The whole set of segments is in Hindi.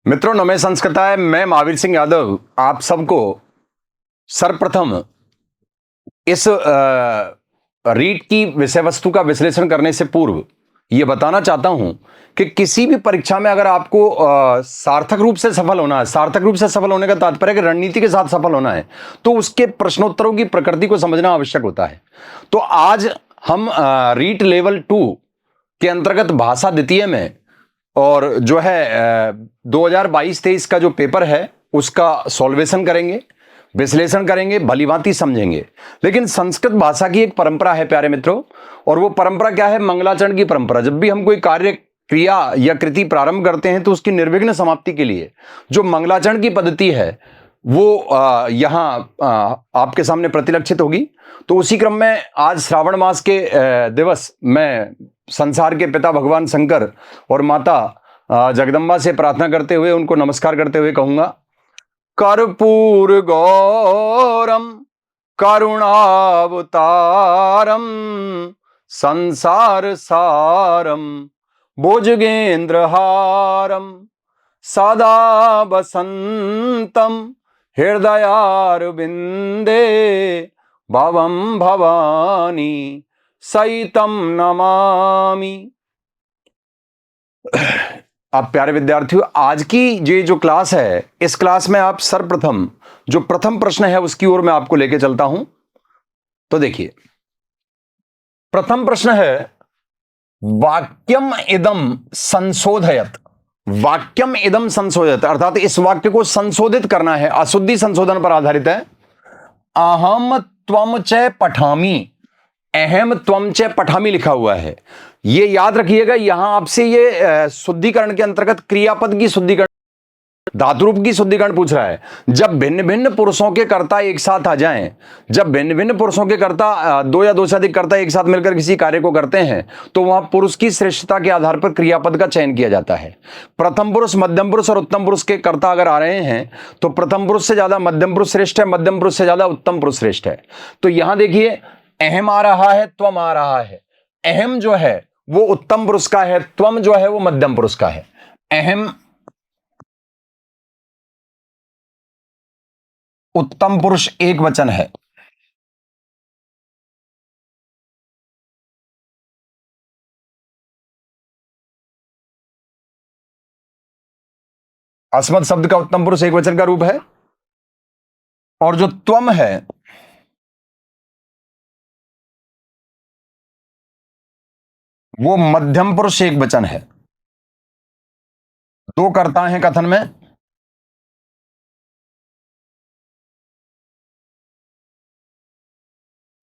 मित्रों, नमः संस्कृताय। मैं महावीर सिंह यादव आप सबको सर्वप्रथम इस रीट की विषय वस्तु का विश्लेषण करने से पूर्व यह बताना चाहता हूं कि किसी भी परीक्षा में अगर आपको सार्थक रूप से सफल होना है, सार्थक रूप से सफल होने का तात्पर्य कि रणनीति के साथ सफल होना है, तो उसके प्रश्नोत्तरों की प्रकृति को समझना आवश्यक होता है। तो आज हम रीट लेवल 2 के अंतर्गत भाषा द्वितीय में और जो है 2022-23 का जो पेपर है उसका सॉल्वेशन करेंगे, विश्लेषण करेंगे, भलीभांति समझेंगे। लेकिन संस्कृत भाषा की एक परंपरा है प्यारे मित्रों, और वो परंपरा क्या है? मंगलाचरण की परंपरा। जब भी हम कोई कार्य, क्रिया या कृति प्रारंभ करते हैं तो उसकी निर्विघ्न समाप्ति के लिए जो मंगलाचरण की पद्धति है वो यहाँ आपके सामने प्रतिलक्षित होगी। तो उसी क्रम में आज श्रावण मास के दिवस मैं संसार के पिता भगवान शंकर और माता जगदम्बा से प्रार्थना करते हुए, उनको नमस्कार करते हुए कहूंगा, कर्पूर गौरम करुणावतारम संसार सारम भुजगेंद्रहारम सदा वसंतम हृदयारविंदे भवम भवानी सहितम नमामि। अब प्यारे विद्यार्थियों, आज की ये जो क्लास है, इस क्लास में आप सर्वप्रथम जो प्रथम प्रश्न है उसकी ओर मैं आपको लेके चलता हूं। तो देखिए, प्रथम प्रश्न है, वाक्यम इदम संशोधयत। वाक्यम इदम संशोधयत अर्थात इस वाक्य को संशोधित करना है, अशुद्धि संशोधन पर आधारित है। अहम त्वम च पठामि, अहम त्वम च पठामि लिखा हुआ है। ये याद रखिएगा, यहां आपसे ये शुद्धिकरण के अंतर्गत क्रियापद की शुद्धिकरण, धातु रूप की शुद्धिकरण पूछ रहा है। जब भिन्न भिन्न पुरुषों के कर्ता एक साथ आ जाएं, जब भिन्न भिन्न पुरुषों के कर्ता, दो या दो से अधिक कर्ता एक साथ मिलकर किसी कार्य को करते हैं, तो वहां पुरुष की श्रेष्ठता के आधार पर क्रियापद का चयन किया जाता है। प्रथम पुरुष, मध्यम पुरुष और उत्तम पुरुष के कर्ता अगर आ रहे हैं तो प्रथम पुरुष से ज्यादा मध्यम पुरुष श्रेष्ठ है, मध्यम पुरुष से ज्यादा उत्तम पुरुष श्रेष्ठ है। तो यहां देखिए, अहम आ रहा है, त्वम आ रहा है। अहम जो है वो उत्तम पुरुष का है, त्वम जो है वो मध्यम पुरुष का है। अहम उत्तम पुरुष एक वचन है। अस्मत् शब्द का उत्तम पुरुष एक वचन का रूप है, और जो त्वम है वो मध्यम पुरुष एक वचन है। दो कर्ता हैं कथन में।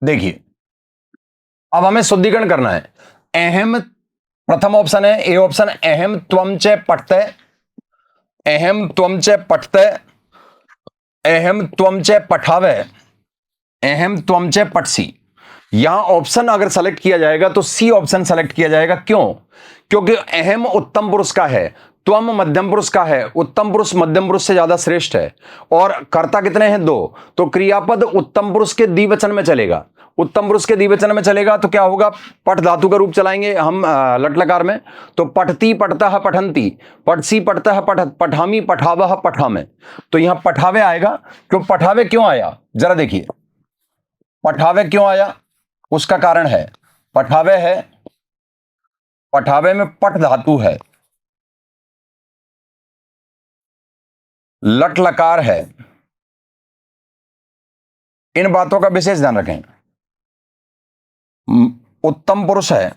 देखिए, अब हमें शुद्धिकरण करना है। अहम प्रथम ऑप्शन है, ए ऑप्शन, अहम त्वम च पठते, अहम त्वम च पठते, अहम त्वम च पठावे, अहम त्वम च पठसी। यहां ऑप्शन अगर सेलेक्ट किया जाएगा तो सी ऑप्शन सेलेक्ट किया जाएगा। क्यों? क्योंकि अहम उत्तम पुरुष का है, त्वम मध्यम पुरुष का है, उत्तम पुरुष मध्यम पुरुष से ज्यादा श्रेष्ठ है, और कर्ता कितने हैं? दो। तो क्रियापद उत्तम पुरुष के द्विवचन में चलेगा। उत्तम पुरुष के द्विवचन में चलेगा तो क्या होगा? पठ धातु का रूप चलाएंगे हम लट लकार में, तो पठती पठतः पठंती, पठसी पठतः पठत, पठामी पठावह पठामे। तो यहां पठावे आएगा। क्यों पठावे क्यों आया? जरा देखिए, पठावे क्यों आया? उसका कारण है, पठावे है, पठावे में पठ धातु है, लट लकार है। इन बातों का विशेष ध्यान रखें। उत्तम पुरुष है,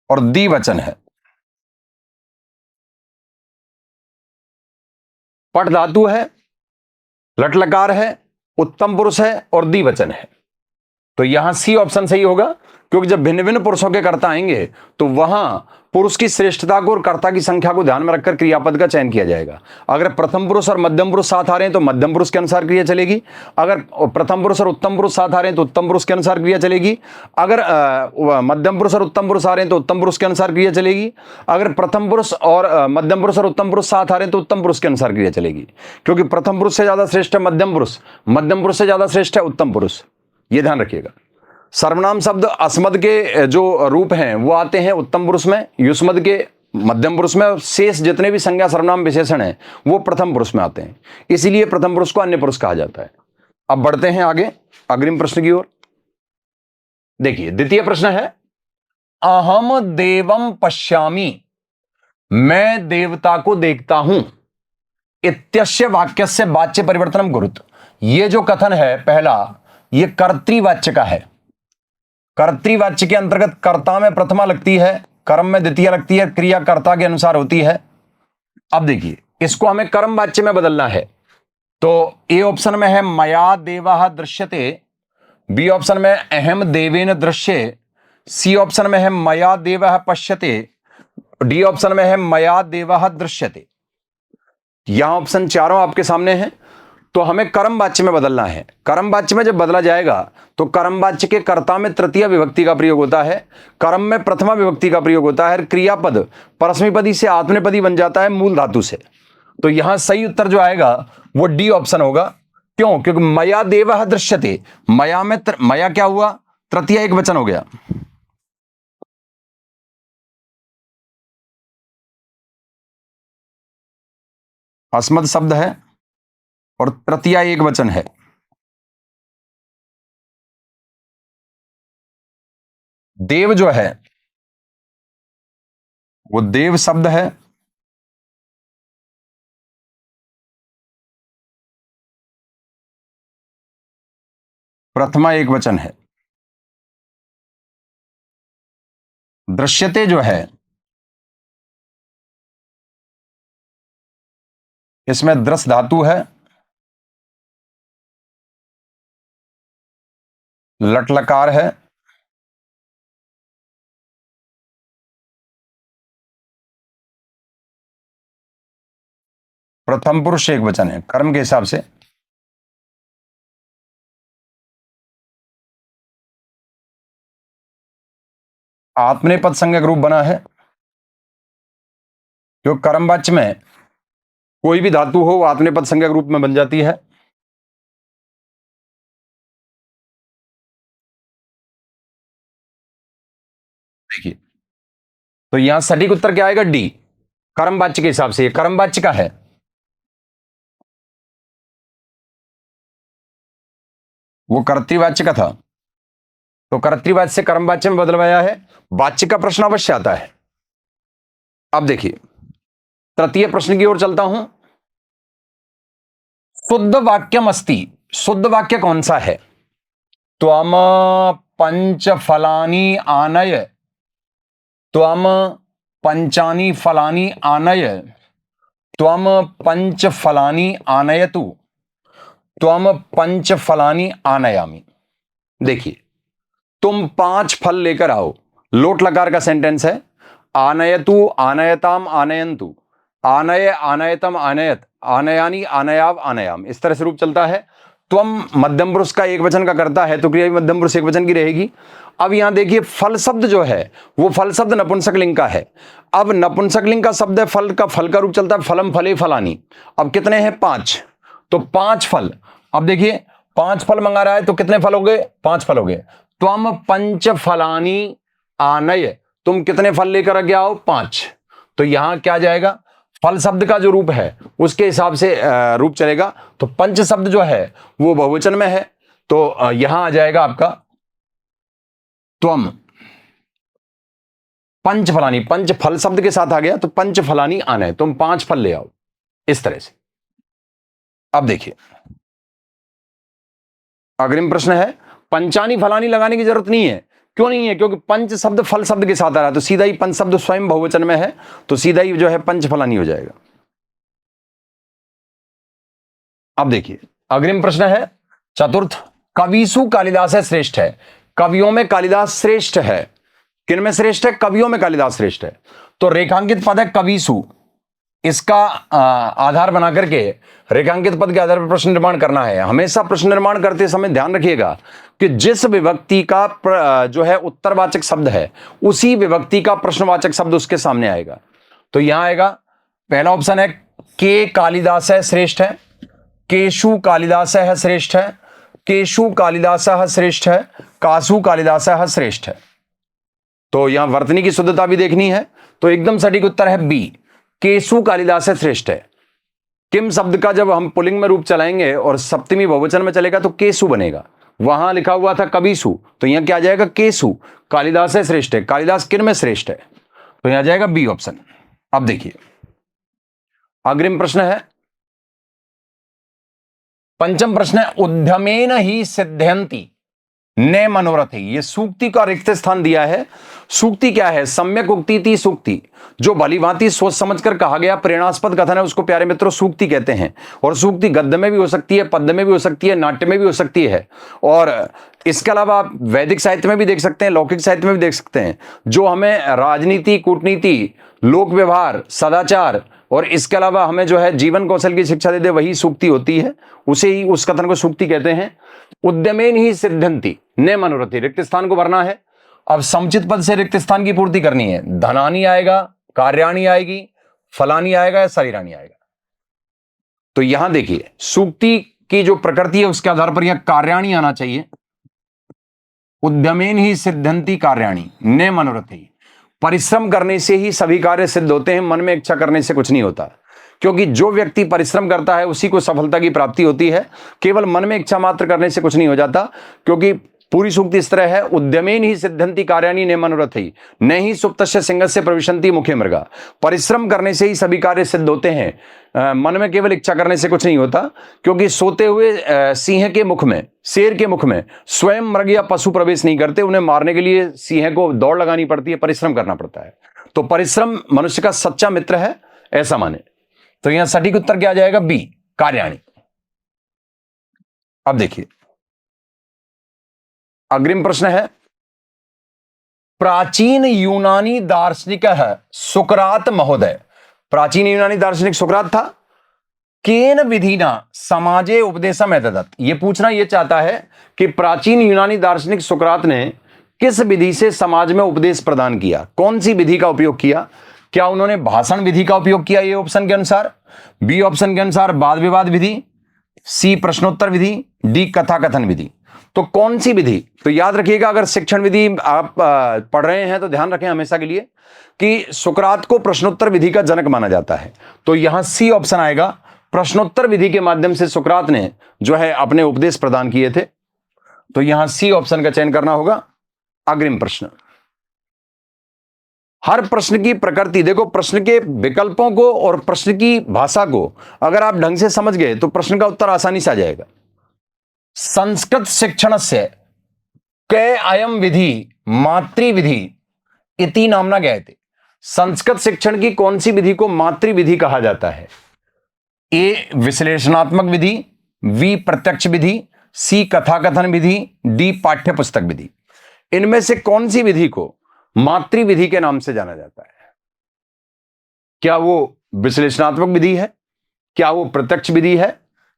और द्विवचन है। पठ धातु है, लट लकार है, उत्तम पुरुष है और द्विवचन है। तो यहां सी ऑप्शन सही होगा, क्योंकि जब भिन्न भिन्न पुरुषों के कर्ता आएंगे तो वहां पुरुष की श्रेष्ठता को और कर्ता की संख्या को ध्यान में रखकर क्रियापद का चयन किया जाएगा। अगर प्रथम पुरुष और मध्यम पुरुष साथ आ रहे हैं तो मध्यम पुरुष के अनुसार क्रिया चलेगी। अगर प्रथम पुरुष और उत्तम पुरुष साथ आ रहे हैं तो उत्तम पुरुष के अनुसार क्रिया चलेगी। अगर मध्यम पुरुष और उत्तम पुरुष आ रहे हैं तो उत्तम पुरुष के अनुसार क्रिया चलेगी। अगर प्रथम पुरुष और मध्यम पुरुष और उत्तम पुरुष साथ आ रहे हैं तो उत्तम पुरुष के अनुसार क्रिया चलेगी, क्योंकि प्रथम पुरुष से ज्यादा श्रेष्ठ है मध्यम पुरुष, मध्यम पुरुष से ज्यादा श्रेष्ठ है उत्तम पुरुष। यह ध्यान रखिएगा। सर्वनाम शब्द अस्मद के जो रूप हैं वो आते हैं उत्तम पुरुष में, युष्मद के मध्यम पुरुष में, और शेष जितने भी संज्ञा सर्वनाम विशेषण हैं वो प्रथम पुरुष में आते हैं। इसीलिए प्रथम पुरुष को अन्य पुरुष कहा जाता है। अब बढ़ते हैं आगे अग्रिम प्रश्न की ओर। देखिए द्वितीय प्रश्न है, अहम देवम पश्यामि, मैं देवता को देखता हूं, इत्यस्य वाक्यस्य वाच्य परिवर्तनम कुरुत। ये जो कथन है पहला, ये कर्तृवाच्य का है। कर्तृवाच्य के अंतर्गत कर्ता में प्रथमा लगती है, कर्म में द्वितीय लगती है, क्रिया कर्ता के अनुसार होती है। अब देखिए इसको हमें कर्म वाच्य में बदलना है। तो ए ऑप्शन में है मया देवः दृश्यते, बी ऑप्शन में अहम देवेन दृश्ये, सी ऑप्शन में है मया देवः पश्यते, डी ऑप्शन में है मया देवः दृश्यते। यहां ऑप्शन चारों आपके सामने हैं। तो हमें कर्म वाच्य में बदलना है। कर्म वाच्य में जब बदला जाएगा तो कर्म वाच्य के कर्ता में तृतीय विभक्ति का प्रयोग होता है, कर्म में प्रथमा विभक्ति का प्रयोग होता है, क्रियापद परस्मैपदी से आत्मनेपदी बन जाता है मूल धातु से। तो यहां सही उत्तर जो आएगा वो डी ऑप्शन होगा। क्यों? क्योंकि मया देवः दृश्यते, मया में मया क्या हुआ? तृतीय एक वचन हो गया। अस्मद शब्द है और तृतीया एक वचन है। देव जो है वो देव शब्द है, प्रथमा एक वचन है। दृश्यते जो है इसमें दृश्य धातु है, लट लकार है, प्रथम पुरुष एक वचन है कर्म के हिसाब से। आत्मनेपद संज्ञक रूप बना है, क्योंकि कर्मवाच्य में कोई भी धातु हो वो आत्मनेपद संज्ञक रूप में बन जाती है। देखिए तो यहां सटीक उत्तर क्या आएगा? डी, कर्मवाच्य के हिसाब से। ये कर्मवाच्य का है। वो कर्तृवाच्य का था, तो कर्तृवाच्य से कर्मवाच्य में बदलवाया है। वाच्य का प्रश्न अवश्य आता है। अब देखिए तृतीय प्रश्न की ओर चलता हूं। शुद्ध वाक्यम अस्ति, शुद्ध वाक्य कौन सा है? त्वम पंच फलानी आनय, त्वम पंचानी फलानी आनय, त्वम पंच फलानी आनयतु, त्वम पंच फलानी आनयामि। देखिए तुम 5 फल लेकर आओ, लोट लकार का सेंटेंस है। आनयतु आनयताम आनयंतु, आनय आनयतम आनयत, आनयानी आनयाव आनयाम, इस तरह से रूप चलता है। त्वम मध्यम पुरुष का एक वचन का करता है तो क्रिया भी मध्यम पुरुष एक वचन की रहेगी। अब यहां देखिए फल शब्द जो है वो फल शब्द नपुंसक लिंग का है। अब नपुंसक लिंग का शब्द है, फल का रूप चलता है फलम फले फलानी। अब कितने हैं? 5, तो 5 फल। अब देखिए 5 फल मंगा रहा है तो कितने फल हो गए? 5 फल हो गए। त्वम पंच फलानी आनय, तुम कितने फल लेकर के आओ? 5। तो यहां क्या जाएगा? फल शब्द का जो रूप है उसके हिसाब से रूप चलेगा। तो पंच शब्द जो है वो बहुवचन में है, तो यहां आ जाएगा आपका त्वम पंच फलानी। पंच फल शब्द के साथ आ गया तो पंच फलानी आनय, तुम 5 फल ले आओ, इस तरह से। अब देखिए अग्रिम प्रश्न है, पंचानी फलानी लगाने की जरूरत नहीं है। क्यों नहीं है? क्योंकि पंच शब्द फल शब्द के साथ आ रहा है, तो सीधा ही पंच शब्द स्वयं बहुवचन में है, तो सीधा ही जो है पंच फलानी हो जाएगा। अब देखिए अग्रिम प्रश्न है चतुर्थ, कविसु कालिदास है श्रेष्ठ है। कवियों में कालिदास श्रेष्ठ है। किन में श्रेष्ठ है? कवियों में कालिदास श्रेष्ठ है। तो रेखांकित पद है कविसु, इसका आधार बना करके रेखांकित पद के आधार पर प्रश्न निर्माण करना है। हमेशा प्रश्न निर्माण करते समय ध्यान रखिएगा कि जिस विभक्ति का जो है उत्तरवाचक शब्द है उसी विभक्ति का प्रश्नवाचक शब्द उसके सामने आएगा। तो यहां आएगा पहला ऑप्शन है के कालिदास है श्रेष्ठ है, केशु कालिदास है श्रेष्ठ है, केशु कालिदासः श्रेष्ठ है, कासु कालिदासः श्रेष्ठ है। तो यहां वर्तनी की शुद्धता भी देखनी है, तो एकदम सटीक उत्तर है बी, केशु कालिदास श्रेष्ठ है। किम शब्द का जब हम पुल्लिंग में रूप चलाएंगे और सप्तमी बहुवचन में चलेगा तो केशु बनेगा। वहां लिखा हुआ था कबीसु, तो यहां क्या आ जाएगा, केशु। कालिदास से श्रेष्ठ है, कालिदास किन में श्रेष्ठ है, तो यहां आ जाएगा बी ऑप्शन। अब देखिए अग्रिम प्रश्न है, पंचम प्रश्न है, उद्यमेन ही सिद्ध्यंति ने मनोरथी। ये सूक्ति का रिक्त स्थान दिया है। सूक्ति क्या है, सम्यक उक्ति थी सूक्ति, जो भलीभांति सोच समझकर कहा गया प्रेरणास्पद कथन है उसको प्यारे मित्रों सूक्ति कहते हैं। और सूक्ति गद्य में भी हो सकती है, पद्य में भी हो सकती है, नाट्य में भी हो सकती है, और इसके अलावा आप वैदिक साहित्य में भी देख सकते हैं, लौकिक साहित्य में भी देख सकते हैं। जो हमें राजनीति, कूटनीति, लोक व्यवहार, सदाचार और इसके अलावा हमें जो है जीवन कौशल की शिक्षा दे दे, वही सूक्ति होती है, उसे ही उस कथन को सूक्ति कहते हैं। उद्यमेन ही सिद्ध्यंति ने मनोरथी, रिक्त स्थान को भरना है। अब समुचित पद से रिक्त स्थान की पूर्ति करनी है। धनानी आएगा, कार्याणी आएगी, फलानी आएगा या शरीरानी आएगा। तो यहां देखिए सूक्ति की जो प्रकृति है उसके आधार पर यहां कार्याणी आना चाहिए। उद्यमेन ही सिद्ध्यंति कार्याणी ने मनोरथी। परिश्रम करने से ही सभी कार्य सिद्ध होते हैं, मन में इच्छा करने से कुछ नहीं होता। क्योंकि जो व्यक्ति परिश्रम करता है उसी को सफलता की प्राप्ति होती है, केवल मन में इच्छा मात्र करने से कुछ नहीं हो जाता। क्योंकि पूरी सूक्ति इस तरह है, उद्यमेन ही सिद्ध्यंति कार्याणि ने मनोरथई, न ही सुप्तस्य सिंहस्य प्रविशन्ति मुखे मृगा। परिश्रम करने से ही सभी कार्य सिद्ध होते हैं, मन में केवल इच्छा करने से कुछ नहीं होता। क्योंकि सोते हुए सिंह के मुख में, शेर के मुख में स्वयं मृग या पशु प्रवेश नहीं करते, उन्हें मारने के लिए सिंह को दौड़ लगानी पड़ती है, परिश्रम करना पड़ता है। तो परिश्रम मनुष्य का सच्चा मित्र है, ऐसा माने। तो यहां सटीक उत्तर क्या आ जाएगा, बी कार्याणी। अब देखिए अग्रिम प्रश्न है, प्राचीन यूनानी दार्शनिक है सुकरात महोदय। प्राचीन यूनानी दार्शनिक सुकरात था। केन विधिना समाजे उपदेशम एतदत्। ये पूछना ये चाहता है कि प्राचीन यूनानी दार्शनिक सुकरात ने किस विधि से समाज में उपदेश प्रदान किया, कौन सी विधि का उपयोग किया। क्या उन्होंने भाषण विधि का उपयोग किया ए ऑप्शन के अनुसार, बी ऑप्शन के अनुसार वाद विवाद विधि, सी प्रश्नोत्तर विधि, डी कथा कथन विधि। तो कौन सी विधि, तो याद रखिएगा अगर शिक्षण विधि आप पढ़ रहे हैं तो ध्यान रखें हमेशा के लिए कि सुकरात को प्रश्नोत्तर विधि का जनक माना जाता है। तो यहां सी ऑप्शन आएगा, प्रश्नोत्तर विधि के माध्यम से सुकरात ने जो है अपने उपदेश प्रदान किए थे। तो यहां सी ऑप्शन का चयन करना होगा। अग्रिम प्रश्न, हर प्रश्न की प्रकृति देखो, प्रश्न के विकल्पों को और प्रश्न की भाषा को अगर आप ढंग से समझ गए तो प्रश्न का उत्तर आसानी से आ जाएगा। संस्कृत शिक्षण से कै अयम विधि मातृविधि इति नामना ज्ञायते। संस्कृत शिक्षण की कौन सी विधि को मातृविधि कहा जाता है, ए विश्लेषणात्मक विधि, बी प्रत्यक्ष विधि, सी कथाकथन विधि, डी पाठ्य पुस्तक विधि। इनमें से कौन सी विधि को मातृविधि के नाम से जाना जाता है। क्या वो विश्लेषणात्मक विधि है, क्या वो प्रत्यक्ष विधि है,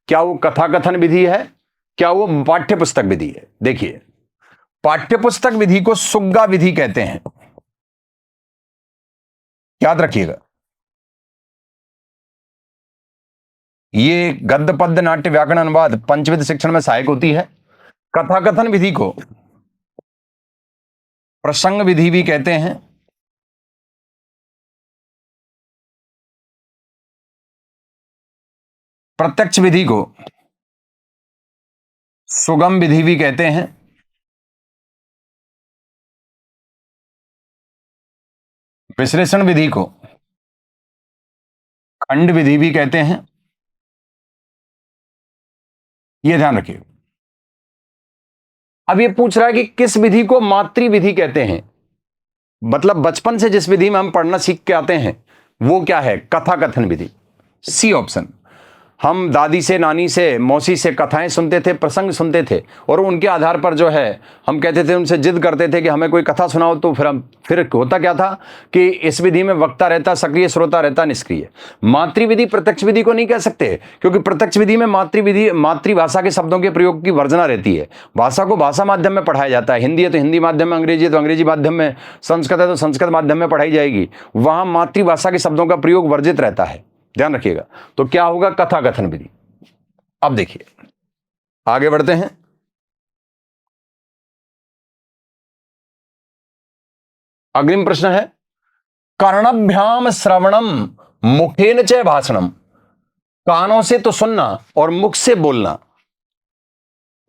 क्या वो कथाकथन विधि है, क्या वो पाठ्य पुस्तक विधि है। देखिए पाठ्य पुस्तक विधि को सुग्गा विधि कहते हैं, याद रखिएगा। ये गद्य पद्य नाट्य व्याकरण अनुवाद पंचविध शिक्षण में सहायक होती है। कथाकथन विधि को प्रसंग विधि भी कहते हैं। प्रत्यक्ष विधि को सुगम विधि भी कहते हैं। विश्लेषण विधि को खंड विधि भी कहते हैं। यह ध्यान रखिए। अब यह पूछ रहा है कि किस विधि को मातृ विधि कहते हैं, मतलब बचपन से जिस विधि में हम पढ़ना सीख के आते हैं वो क्या है, कथाकथन विधि। C option. हम दादी से, नानी से, मौसी से कथाएं सुनते थे, प्रसंग सुनते थे और उनके आधार पर जो है हम कहते थे, उनसे जिद करते थे कि हमें कोई कथा सुनाओ। तो फिर होता क्या था कि इस विधि में वक्ता रहता सक्रिय, श्रोता रहता निष्क्रिय। मातृविधि प्रत्यक्ष विधि को नहीं कह सकते, क्योंकि प्रत्यक्ष विधि में मातृविधि मातृभाषा के शब्दों के प्रयोग की वर्जना रहती है। भाषा को भाषा माध्यम में पढ़ाया जाता है। हिंदी है तो हिंदी माध्यम में, अंग्रेजी है तो अंग्रेजी माध्यम में, संस्कृत है तो संस्कृत माध्यम में पढ़ाई जाएगी। वहां मातृभाषा के शब्दों का प्रयोग वर्जित रहता है, ध्यान रखिएगा। तो क्या होगा, कथाकथन विधि। अब देखिए आगे बढ़ते हैं। अग्रिम प्रश्न है, कर्णभ्याम श्रवणम मुखेन च भाषणम, कानों से तो सुनना और मुख से बोलना,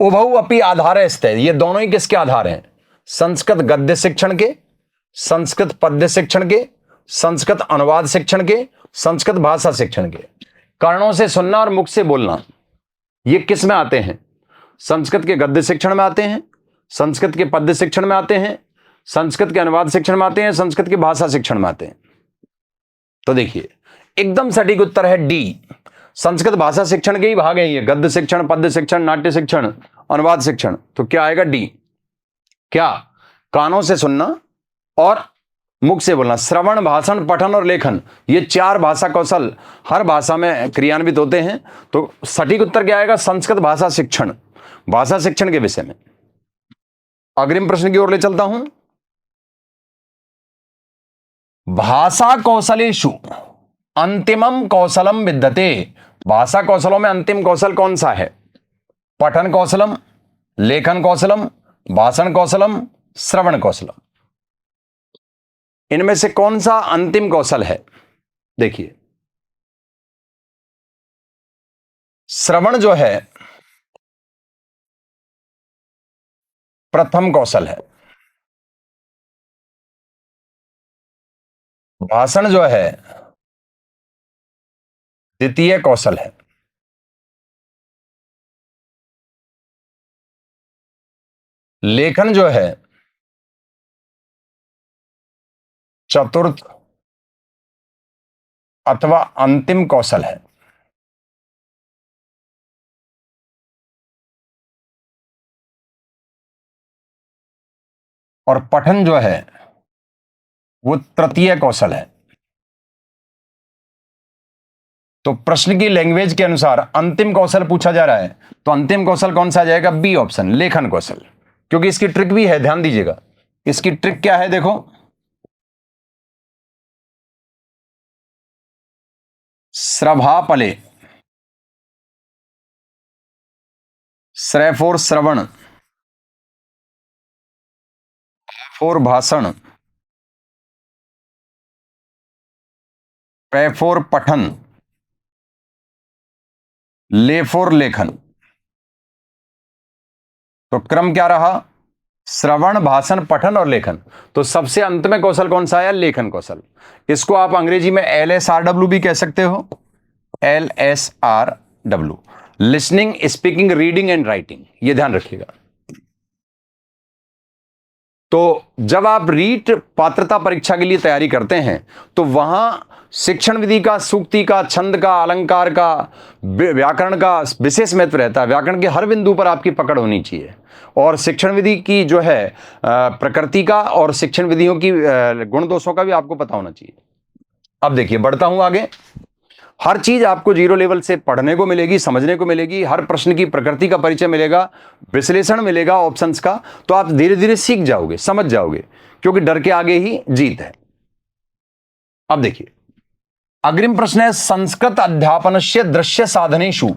उभौ अपि आधार स्थित, ये दोनों ही किसके आधार हैं? संस्कृत गद्य शिक्षण के, संस्कृत पद्य शिक्षण के, संस्कृत अनुवाद शिक्षण के, संस्कृत भाषा शिक्षण के। कर्णों से सुनना और मुख से बोलना, ये किस में आते हैं? संस्कृत के गद्य शिक्षण में आते हैं, संस्कृत के पद्य शिक्षण में आते हैं, संस्कृत के अनुवाद शिक्षण में आते हैं, संस्कृत के भाषा शिक्षण में आते हैं। तो देखिए एकदम सटीक उत्तर है डी, संस्कृत भाषा शिक्षण के ही भाग हैं ये, गद्य शिक्षण, पद्य शिक्षण, नाट्य शिक्षण, अनुवाद शिक्षण। तो क्या आएगा? डी। क्या? कानों से सुनना और मुख से बोलना। श्रवण, भाषण, पठन और लेखन, ये 4 भाषा कौशल हर भाषा में क्रियान्वित होते हैं। तो सटीक उत्तर क्या आएगा? संस्कृत भाषा शिक्षण, भाषा शिक्षण के विषय में। अग्रिम प्रश्न की ओर ले चलता हूं। भाषा कौशलेषु अंतिमम कौशलम विद्यते, भाषा कौशलों में अंतिम कौशल कौन सा है? पठन कौशलम, लेखन कौशलम, भाषण कौशलम, श्रवण कौशलम। इनमें से कौन सा अंतिम कौशल है? देखिए श्रवण जो है प्रथम कौशल है, भाषण जो है द्वितीय कौशल है, लेखन जो है चतुर्थ अथवा अंतिम कौशल है। और पठन जो है वो तृतीय कौशल है। तो प्रश्न की लैंग्वेज के अनुसार अंतिम कौशल पूछा जा रहा है, तो अंतिम कौशल कौन सा आ जाएगा? बी ऑप्शन, लेखन कौशल। क्योंकि इसकी ट्रिक भी है, ध्यान दीजिएगा। इसकी ट्रिक क्या है? देखो, श्रभापले, श्रय फॉर श्रवण, फॉर भाषण, पे फॉर पठन, ले फॉर लेखन। तो क्रम क्या रहा? श्रवण, भाषण, पठन और लेखन। तो सबसे अंत में कौशल कौन सा है? लेखन कौशल। इसको आप अंग्रेजी में LSRW भी कह सकते हो, LSRW, listening, speaking, reading and writing. ये ध्यान रखिएगा। तो जब आप रीट पात्रता परीक्षा के लिए तैयारी करते हैं तो वहां शिक्षण विधि का, सूक्ति का, छंद का, अलंकार का, व्याकरण का विशेष महत्व रहता है। व्याकरण के हर बिंदु पर आपकी पकड़ होनी चाहिए। और शिक्षण विधि की जो है प्रकृति का और शिक्षण विधियों की गुण दोषों का भी आपको पता होना चाहिए। अब देखिए बढ़ता हूं आगे। हर चीज आपको 0 लेवल से पढ़ने को मिलेगी, समझने को मिलेगी। हर प्रश्न की प्रकृति का परिचय मिलेगा, विश्लेषण मिलेगा ऑप्शंस का। तो आप धीरे धीरे सीख जाओगे, समझ जाओगे, क्योंकि डर के आगे ही जीत है। अब देखिए अग्रिम प्रश्न है, संस्कृत अध्यापनस्य दृश्य साधनेषु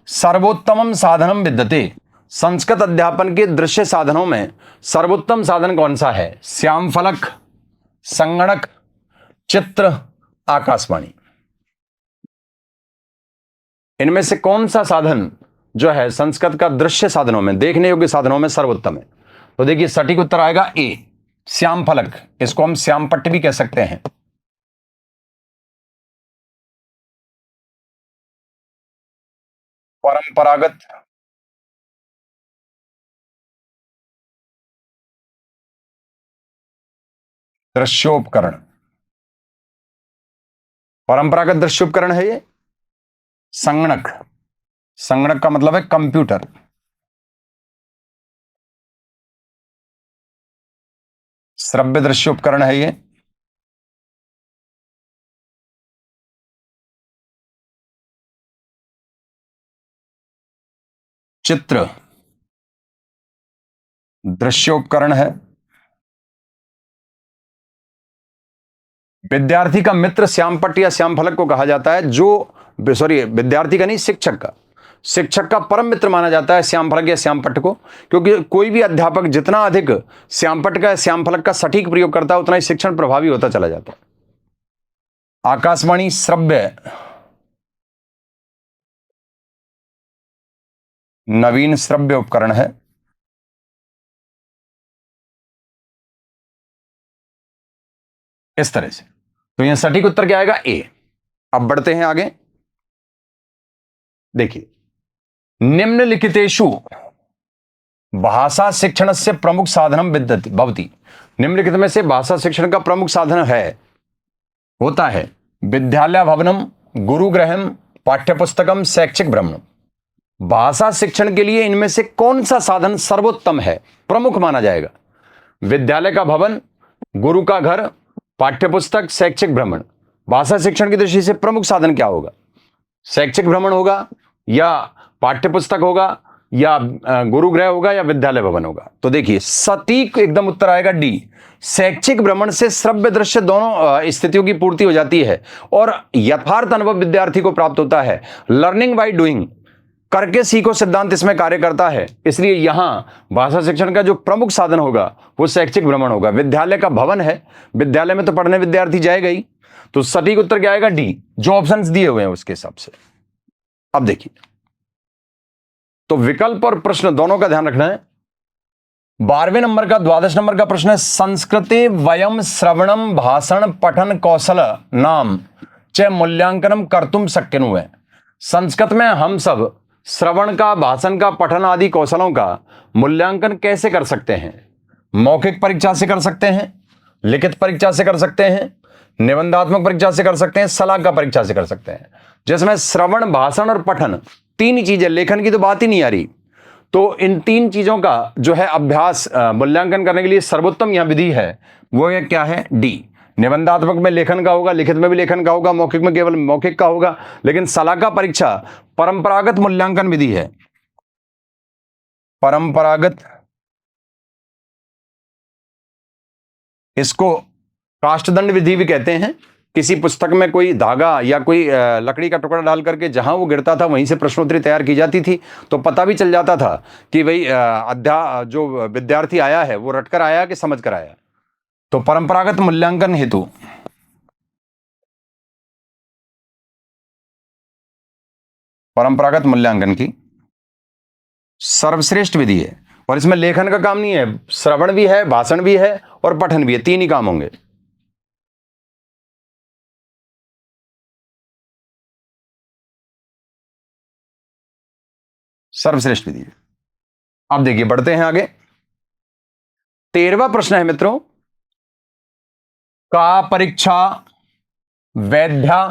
सर्वोत्तमम साधनम विद्यते। संस्कृत अध्यापन के दृश्य साधनों में सर्वोत्तम साधन कौन सा है? श्याम फलक, संगणक, चित्र, आकाशवाणी। इनमें से कौन सा साधन जो है संस्कृत का दृश्य साधनों में, देखने योग्य साधनों में सर्वोत्तम है? तो देखिए सटीक उत्तर आएगा ए, श्याम फलक। इसको हम श्याम पट्ट भी कह सकते हैं। परंपरागत दृश्योपकरण, परंपरागत दृश्योपकरण है ये। संगणक, संगणक का मतलब है कंप्यूटर। श्रव्य दृश्योपकरण है ये। चित्र दृश्योपकरण है। विद्यार्थी का मित्र श्यामपट्ट या श्याम फलक को कहा जाता है, जो, सॉरी, विद्यार्थी का नहीं, शिक्षक का। शिक्षक का परम मित्र माना जाता है श्यामफलक या श्यामपट्ट को, क्योंकि कोई भी अध्यापक जितना अधिक श्यामपट्ट का श्यामफलक का सटीक प्रयोग करता है उतना ही शिक्षण प्रभावी होता चला जाता है। आकाशवाणी श्रव्य नवीन श्रव्य उपकरण है। इस तरह से, तो यहां सटीक उत्तर क्या आएगा? ए। अब बढ़ते हैं आगे। देखिए, निम्नलिखितेषु भाषा शिक्षण से प्रमुख साधनम विद्यते भवति। निम्नलिखित में से भाषा शिक्षण का प्रमुख साधन होता है विद्यालय भवनम, गुरुगृहम, पाठ्यपुस्तकम, शैक्षिक भ्रमणम। भाषा शिक्षण के लिए इनमें से कौन सा साधन सर्वोत्तम है, प्रमुख माना जाएगा? विद्यालय का भवन, गुरु का घर, पाठ्यपुस्तक, शैक्षिक भ्रमण। भाषा शिक्षण की दृष्टि से प्रमुख साधन क्या होगा? शैक्षिक भ्रमण होगा, या पाठ्यपुस्तक होगा, या गुरुगृह होगा, या विद्यालय भवन होगा? तो देखिए, सटीक एकदम उत्तर आएगा डी। शैक्षिक भ्रमण से श्रव्य दृश्य दोनों स्थितियों की पूर्ति हो जाती है और यथार्थ अनुभव विद्यार्थी को प्राप्त होता है। लर्निंग बाय डूइंग, करके सीखो सिद्धांत इसमें कार्य करता है। इसलिए यहां भाषा शिक्षण का जो प्रमुख साधन होगा वो शैक्षिक भ्रमण होगा। विद्यालय का भवन है, विद्यालय में तो पढ़ने विद्यार्थी जाएगा ही, तो सटीक उत्तर क्या आएगा? डी, जो ऑप्शंस दिए हुए हैं उसके हिसाब से। अब देखिए, तो विकल्प और प्रश्न दोनों का ध्यान रखना है। 12वें नंबर का 12 नंबर का प्रश्न है, संस्कृते वयम श्रवणम भाषण पठन कौशल नाम च मूल्यांकनम कर्तुम शक्नुमः। संस्कृत में हम सब श्रवण का, भाषण का, पठन आदि कौशलों का मूल्यांकन कैसे कर सकते हैं? मौखिक परीक्षा से कर सकते हैं, लिखित परीक्षा से कर सकते हैं, निबंधात्मक परीक्षा से कर सकते हैं, सलाह का परीक्षा से कर सकते हैं। जिसमें श्रवण, भाषण और पठन तीन ही चीजें, लेखन की तो बात ही नहीं आ रही, तो इन तीन चीजों का जो है अभ्यास मूल्यांकन करने के लिए सर्वोत्तम यह विधि है वो ये क्या है? डी। निबंधात्मक में लेखन का होगा, लिखित में भी लेखन का होगा, मौखिक में केवल मौखिक का होगा। लेकिन सलाहका परीक्षा परंपरागत मूल्यांकन विधि है। परंपरागत, इसको काष्ठदंड विधि भी कहते हैं। किसी पुस्तक में कोई धागा या कोई लकड़ी का टुकड़ा डाल करके जहां वो गिरता था वहीं से प्रश्नोत्तरी तैयार की जाती थी, तो पता भी चल जाता था कि भाई जो विद्यार्थी आया है वो रटकर आया कि समझ कर आया। तो परंपरागत मूल्यांकन हेतु परंपरागत मूल्यांकन की सर्वश्रेष्ठ विधि है। और इसमें लेखन का काम नहीं है, श्रवण भी है, भाषण भी है और पठन भी है, तीन ही काम होंगे। सर्वश्रेष्ठ विधि है। अब देखिए, बढ़ते हैं आगे। 13वां प्रश्न है मित्रों, का परीक्षा वैद्या,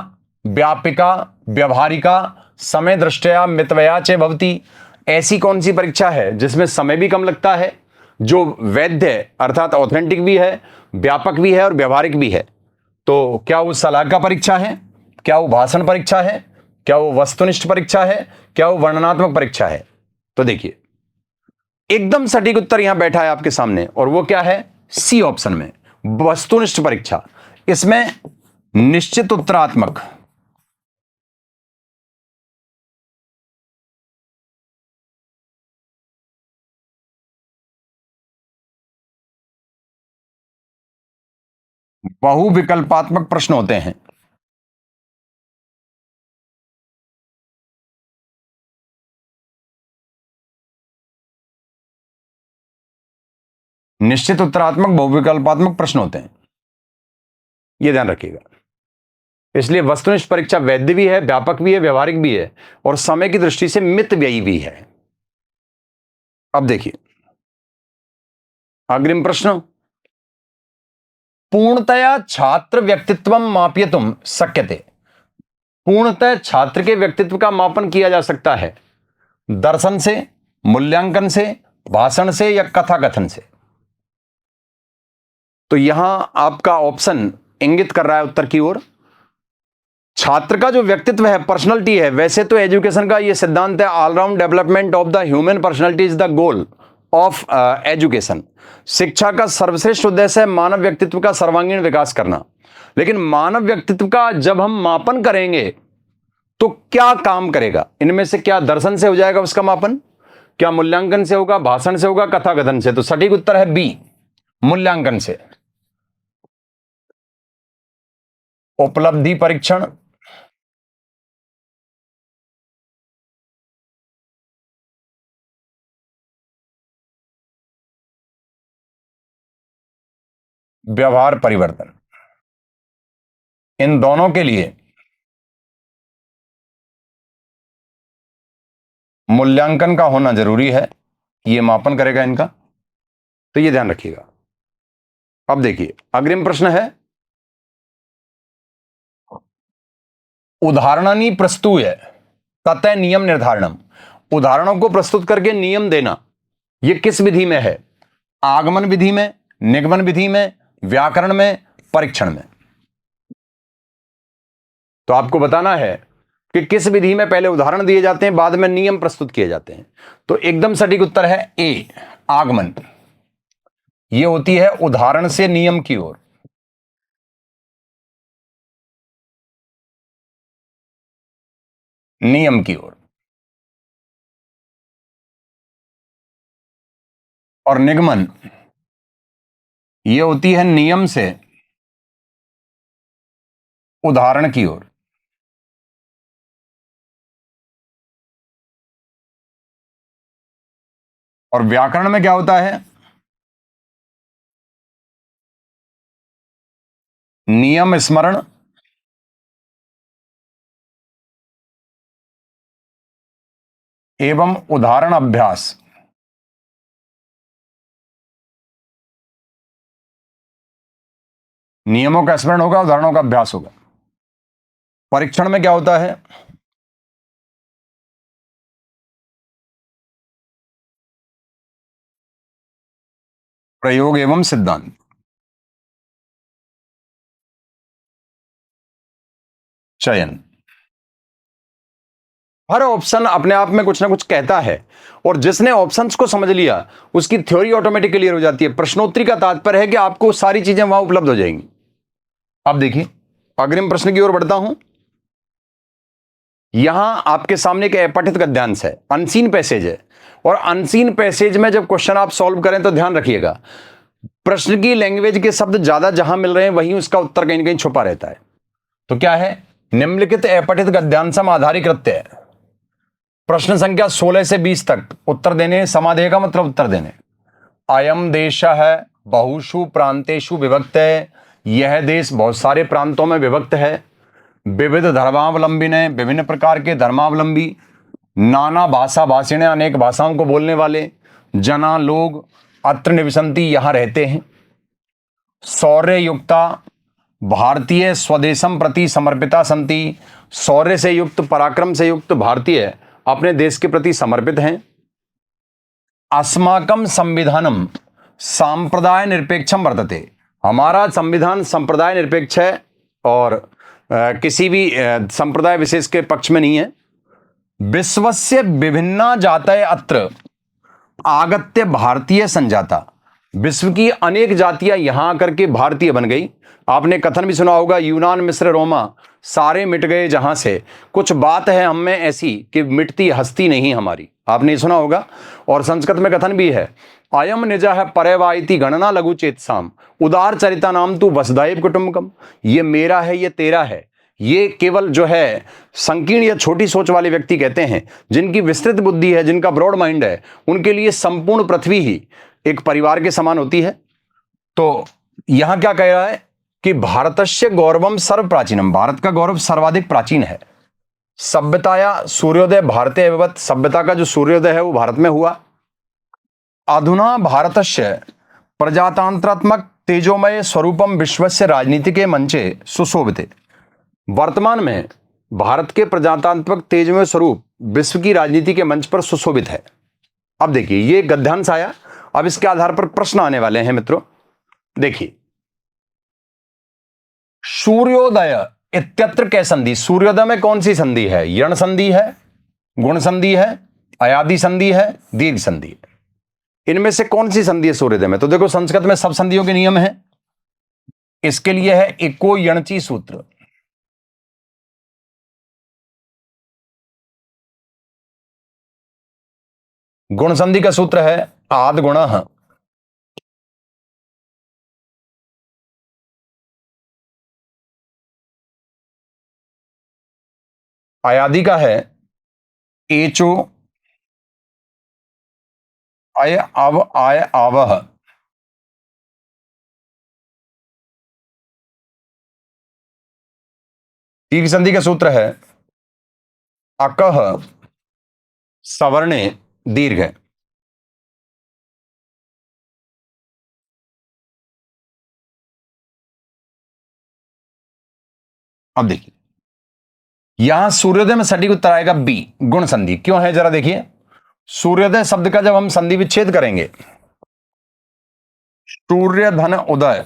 व्यापिका, व्यवहारिका, समय दृष्टया मितव्यया च भवति। ऐसी कौन सी परीक्षा है जिसमें समय भी कम लगता है, जो वैद्य अर्थात ऑथेंटिक भी है, व्यापक भी है और व्यवहारिक भी है? तो क्या वो सलाह का परीक्षा है, क्या वो भाषण परीक्षा है, क्या वो वस्तुनिष्ठ परीक्षा है, क्या वो वर्णनात्मक परीक्षा है? तो देखिए, एकदम सटीक उत्तर यहां बैठा है आपके सामने, और वो क्या है? सी ऑप्शन में, वस्तुनिष्ठ परीक्षा। इसमें निश्चित उत्तरात्मक, बहुविकल्पात्मक प्रश्न होते हैं। निश्चित उत्तरात्मक बहुविकल्पात्मक प्रश्न होते हैं, यह ध्यान रखिएगा। इसलिए वस्तुनिष्ठ परीक्षा वैध भी है, व्यापक भी है, व्यवहारिक भी है और समय की दृष्टि से मितव्ययी भी है। अब देखिए अग्रिम प्रश्न, पूर्णतया छात्र व्यक्तित्व मापयितुम शक्यते। पूर्णतः छात्र के व्यक्तित्व का मापन किया जा सकता है दर्शन से, मूल्यांकन से, भाषण से या कथा कथन से। तो यहां आपका ऑप्शन इंगित कर रहा है उत्तर की ओर। छात्र का जो व्यक्तित्व है, पर्सनैलिटी है, वैसे तो एजुकेशन का यह सिद्धांत है, all round development of the human personality is the goal of education. शिक्षा का सर्वश्रेष्ठ उद्देश्य है मानव व्यक्तित्व का सर्वांगीण विकास करना। लेकिन मानव व्यक्तित्व का जब हम मापन करेंगे तो क्या काम करेगा? इनमें से क्या दर्शन से हो जाएगा उसका मापन, क्या मूल्यांकन से होगा, भाषण से होगा, कथाकथन से? तो सटीक उत्तर है बी, मूल्यांकन से। उपलब्धि परीक्षण, व्यवहार परिवर्तन, इन दोनों के लिए मूल्यांकन का होना जरूरी है, ये मापन करेगा इनका, तो ये ध्यान रखिएगा। अब देखिए अग्रिम प्रश्न है, उदाहरणानि प्रस्तुय ततः नियम निर्धारणम, उदाहरणों को प्रस्तुत करके नियम देना, ये किस विधि में है? आगमन विधि में, निगमन विधि में, व्याकरण में, परीक्षण में? तो आपको बताना है कि किस विधि में पहले उदाहरण दिए जाते हैं, बाद में नियम प्रस्तुत किए जाते हैं। तो एकदम सटीक उत्तर है ए, आगमन। ये होती है उदाहरण से नियम की ओर। नियम की ओर। और निगमन ये होती है नियम से उदाहरण की ओर। और व्याकरण में क्या होता है? नियम स्मरण एवं उदाहरण अभ्यास। नियमों का स्मरण होगा, उदाहरणों का अभ्यास होगा। परीक्षण में क्या होता है? प्रयोग एवं सिद्धांत। चयन। हर ऑप्शन अपने आप में कुछ ना कुछ कहता है, और जिसने ऑप्शंस को समझ लिया उसकी थ्योरी ऑटोमेटिक क्लियर हो जाती है। प्रश्नोत्तरी का तात्पर्य है कि आपको सारी चीजें वहां उपलब्ध हो जाएंगी। अब देखिए अग्रिम प्रश्न की ओर बढ़ता हूं। यहां आपके सामने एक अपठित गद्यांश है, अनसीन पैसेज है, और अनसीन पैसेज में जब क्वेश्चन आप सॉल्व करें तो ध्यान रखिएगा, प्रश्न की लैंग्वेज के शब्द ज्यादा जहां मिल रहे हैं वहीं उसका उत्तर कहीं ना कहीं छुपा रहता है। तो क्या है? निम्नलिखित अपठित गद्यांशम आधारीकृत्य है। प्रश्न संख्या 16 से 20 तक उत्तर देने, समाधेय का मतलब उत्तर देने। अयम देश है बहुषु प्रांतेषु विभक्त है, यह देश बहुत सारे प्रांतों में विभक्त है। विविध धर्मावलंबी ने, विभिन्न प्रकार के धर्मावलंबी। नाना भाषा भाषिण, अनेक भाषाओं को बोलने वाले। जना लोग अत्र निवसंती, यहां रहते हैं। शौर्य युक्ता भारतीय स्वदेशम प्रति समर्पिता संति, शौर्य से युक्त, पराक्रम से युक्त भारतीय अपने देश के प्रति समर्पित हैं। अस्माकम संविधानम सांप्रदाय निरपेक्षम वर्तते, हमारा संविधान संप्रदाय निरपेक्ष है और किसी भी संप्रदाय विशेष के पक्ष में नहीं है। विश्वस्य विभिन्ना जातय अत्र आगत्य भारतीय संजाता, विश्व की अनेक जातियां यहां आकर के भारतीय बन गई। आपने कथन भी सुना होगा, यूनान मिस्र रोमा सारे मिट गए जहां से, कुछ बात है हम में ऐसी कि मिटती हस्ती नहीं हमारी, आपने सुना होगा। और संस्कृत में कथन भी है, अयम निजा है परवाइति गणना लघु चेतसाम, उदार चरिता नाम तू वसुदैव कुटुंबकम, ये मेरा है, ये तेरा है। ये केवल जो है संकीर्ण या छोटी सोच वाले व्यक्ति कहते हैं, जिनकी विस्तृत बुद्धि है, जिनका ब्रॉड माइंड है, उनके लिए संपूर्ण पृथ्वी ही एक परिवार के समान होती है। तो यहां क्या कह रहा है कि भारतस्य गौरवम सर्व प्राचीनम, भारत का गौरव सर्वाधिक प्राचीन है। सभ्यताया सूर्योदय भारतीय विवत, सभ्यता का जो सूर्योदय है वो भारत में हुआ। अधुना भारतस्य प्रजातंत्रात्मक तेजोमय स्वरूपम विश्वस्य राजनीति के मंचे सुशोभित, वर्तमान में भारत के प्रजातांत्रिक तेजमय स्वरूप विश्व की राजनीति के मंच पर सुशोभित है। अब देखिए ये गद्यांश आया, अब इसके आधार पर प्रश्न आने वाले हैं मित्रों। देखिए सूर्योदय इत्यत्र कै संधि, सूर्योदय में कौन सी संधि है? यण संधि है, गुण संधि है, अयादि संधि है, दीर्घ संधि है। इनमें से कौन सी संधि है सूर्योदय में? तो देखो संस्कृत में सब संधियों के नियम है, इसके लिए है इको यणची सूत्र। गुण संधि का सूत्र है आद गुणः अयादि का है एचो अय अव आय आवह। दीर्घ संधि का सूत्र है अकह सवर्णे दीर्घ। अब देखिए यहां सूर्योदय में सटीक उत्तर आएगा बी गुण संधि। क्यों है जरा देखिए, सूर्योदय शब्द का जब हम संधि विच्छेद करेंगे, सूर्य धन उदय,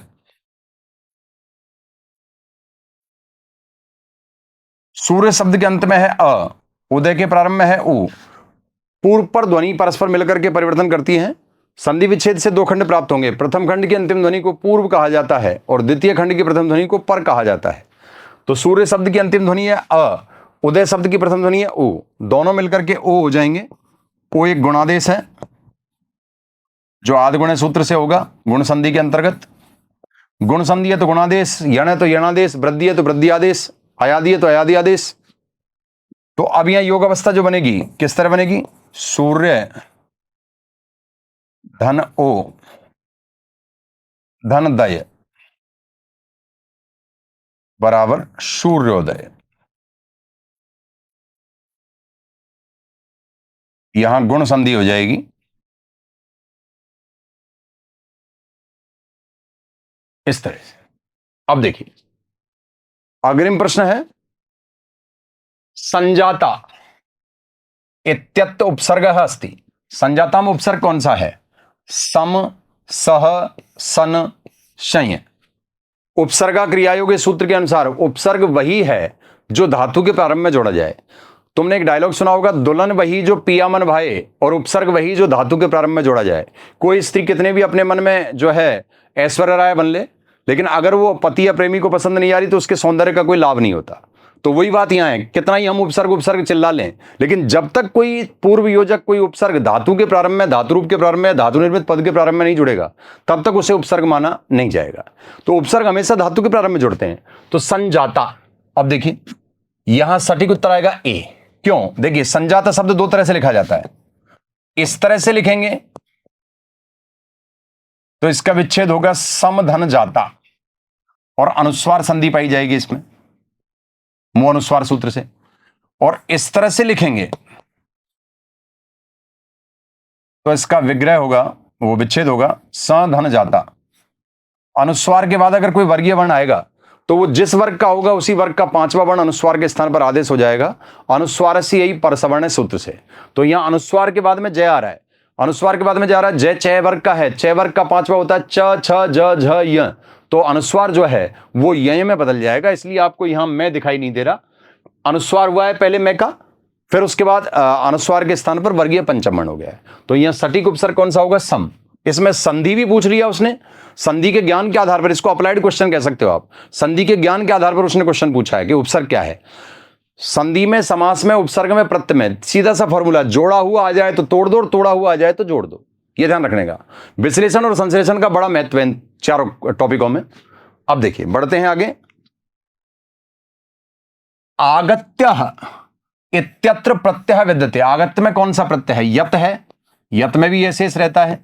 सूर्य शब्द के अंत में है अ, उदय के प्रारंभ में है उ, पूर्व पर ध्वनि परस्पर मिलकर के परिवर्तन करती है। संधि विच्छेद से दो खंड प्राप्त होंगे, प्रथम खंड की अंतिम ध्वनि को पूर्व कहा जाता है और द्वितीय खंड की प्रथम ध्वनि को पर कहा जाता है। तो सूर्य शब्द की अंतिम ध्वनि है अ, उदय शब्द की प्रथम ध्वनि है उ, दोनों मिलकर के ओ हो जाएंगे। ओ एक गुणादेश है जो आदिगुण सूत्र से होगा गुण संधि के अंतर्गत। गुण संधि है तो गुणादेश, यण है तो यणादेश, वृद्धि है तो वृद्धि आदेश, अयादि है तो अयादि आदेश। तो अब यहां योग अवस्था जो बनेगी किस तरह बनेगी, सूर्य धन ओ धन दय बराबर सूर्योदय। यहां गुण संधि हो जाएगी इस तरह से। अब देखिए अग्रिम प्रश्न है संजाता इत्यत्र उपसर्ग अस्ति। संजाता में उपसर्ग कौन सा है, सम सह सन शय। उपसर्गा क्रियायोग के सूत्र के अनुसार उपसर्ग वही है जो धातु के प्रारंभ में जोड़ा जाए। तुमने एक डायलॉग सुना होगा, दुल्हन वही जो पिया मन भाए और उपसर्ग वही जो धातु के प्रारंभ में जोड़ा जाए। कोई स्त्री कितने भी अपने मन में जो है ऐश्वर्या राय बन ले, लेकिन अगर वो पति या प्रेमी को पसंद नहीं आ रही तो उसके सौंदर्य का कोई लाभ नहीं होता। तो वही बात यहां है, कितना ही हम उपसर्ग उपसर्ग चिल्ला लें, लेकिन जब तक कोई पूर्व योजक कोई उपसर्ग धातु के प्रारंभ में, धातु रूप के प्रारंभ में, धातु निर्मित पद के प्रारंभ में नहीं जुड़ेगा, तब तक उसे उपसर्ग माना नहीं जाएगा। तो उपसर्ग हमेशा धातु के प्रारंभ में जुड़ते हैं। तो संजाता, अब देखिए यहां सटीक उत्तर आएगा ए। क्यों, देखिए संजाता शब्द दो तरह से लिखा जाता है। इस तरह से लिखेंगे तो इसका विच्छेद होगा समधन जाता और अनुस्वार संधि पाई जाएगी इसमें मुंह अनुस्वार सूत्र से। और इस तरह से लिखेंगे तो इसका विग्रह होगा, वो विच्छेद होगा सधन जाता। अनुस्वार के बाद अगर कोई वर्गीय वर्ण आएगा तो वो जिस वर्ग का होगा उसी वर्ग का पांचवा वर्ण अनुस्वार के स्थान पर आदेश हो जाएगा, अनुस्वार से यही परसवर्ण सूत्र से। तो यहां अनुस्वार के बाद में जय आ रहा है, अनुस्वार के बाद में जा रहा है जय, चय वर्ग का है, चय वर्ग का पांचवा होता है च छ ज झ य। तो अनुस्वार जो है वो य में बदल जाएगा, इसलिए आपको यहां मैं दिखाई नहीं दे रहा। अनुस्वार हुआ है पहले मैं का, फिर उसके बाद अनुस्वार के स्थान पर वर्गीय पंचम वर्ण हो गया है। तो यहां सटीक उपसर्ग कौन सा होगा, सम। इसमें संधि भी पूछ लिया उसने, संधि के ज्ञान के आधार पर, इसको अप्लाइड क्वेश्चन कह सकते हो आप। संधि के ज्ञान के आधार पर उसने क्वेश्चन पूछा है कि उपसर्ग क्या है। संधि में, समास में, उपसर्ग में, प्रत्यय में सीधा सा फॉर्मूला, जोड़ा हुआ आ जाए तो तोड़ दो और तोड़ा हुआ आ जाए तो जोड़ दो, ये ध्यान रखने का। विश्लेषण और संश्लेषण का बड़ा महत्व है इन चारों टॉपिकों में। अब देखिए बढ़ते हैं आगे। आगत्य इत्यत्र प्रत्यय विद्यते। आगत्य में कौन सा प्रत्यय है, यत है, यत में भी यह शेष रहता है।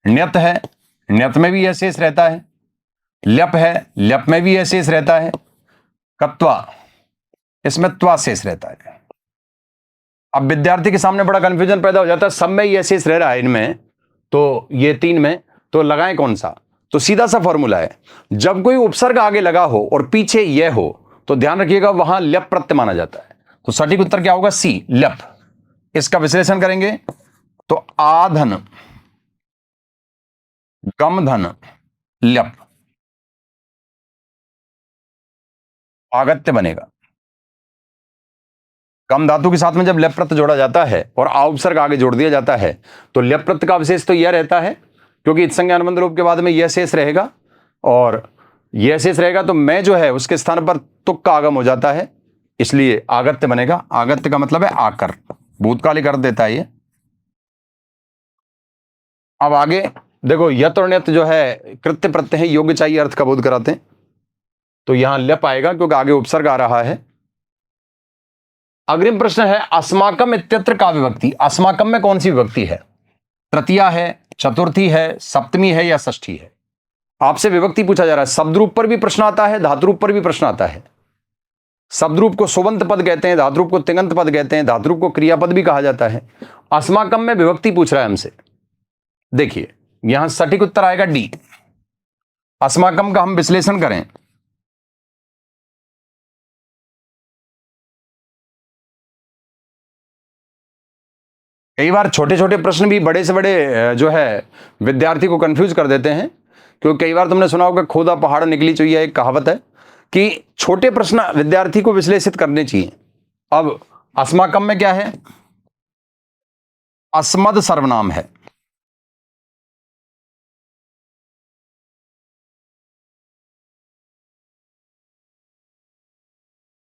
ण्यत है, ण्यत में भी यह शेष रहता है। ल्यप है, ल्यप में भी यह शेष रहता है। कत्वा, इसमें त्वा शेष रहता है। अब विद्यार्थी के सामने बड़ा कंफ्यूजन पैदा हो जाता है, सब में यह शेष रह रहा है इनमें, तो ये तीन में तो लगाएं कौन सा। तो सीधा सा फॉर्मूला है, जब कोई उपसर्ग आगे लगा हो और पीछे यह हो तो ध्यान रखिएगा वहां ल्यप प्रत्यय माना जाता है। तो सटीक उत्तर क्या होगा, सी ल्यप। इसका विश्लेषण करेंगे तो आधन गमधन ल्यप आगत्य बनेगा। कम धातु के साथ में जब ल्यप प्रत्यय जोड़ा जाता है और आ उपसर्ग आगे जोड़ दिया जाता है तो ल्यप प्रत्यय का विशेष तो यह रहता है, क्योंकि इत्संज्ञा अनुबंध रूप के बाद में यह शेष रहेगा, और यह शेष रहेगा तो मैं जो है उसके स्थान पर तुक का आगम हो जाता है, इसलिए आगत्य बनेगा। आगत्य का मतलब है आकर, भूतकालिक अर्थ देता है ये। अब आगे देखो, यत और ण्यत जो है कृत्य प्रत्यय है, योग्य चाहिए अर्थ का बोध कराते हैं, तो यहां ल्यप आएगा क्योंकि आगे उपसर्ग आ रहा है। अग्रिम प्रश्न है अस्माकम इत्यत्र का विभक्ति। अस्माकम में कौन सी विभक्ति है? तृतीया है, चतुर्थी है, सप्तमी है या षष्ठी है? आपसे विभक्ति पूछा जा रहा है। शब्द रूप पर भी प्रश्न आता है, धातु रूप पर भी प्रश्न आता है। शब्द रूप को सुबंत पद कहते हैं, धातु रूप को तिङंत पद कहते हैं, धातु रूप को क्रियापद भी कहा जाता है। अस्माकम में विभक्ति पूछ रहा है हमसे। देखिए यहां सटीक उत्तर आएगा डी। अस्माकम का हम विश्लेषण करें, कई बार छोटे छोटे प्रश्न भी बड़े से बड़े जो है विद्यार्थी को कंफ्यूज कर देते हैं, क्योंकि कई बार तुमने सुना होगा खोदा पहाड़ निकली चुईया, एक कहावत है कि छोटे प्रश्न विद्यार्थी को विश्लेषित करने चाहिए। अब अस्माकम में क्या है? अस्मद सर्वनाम है,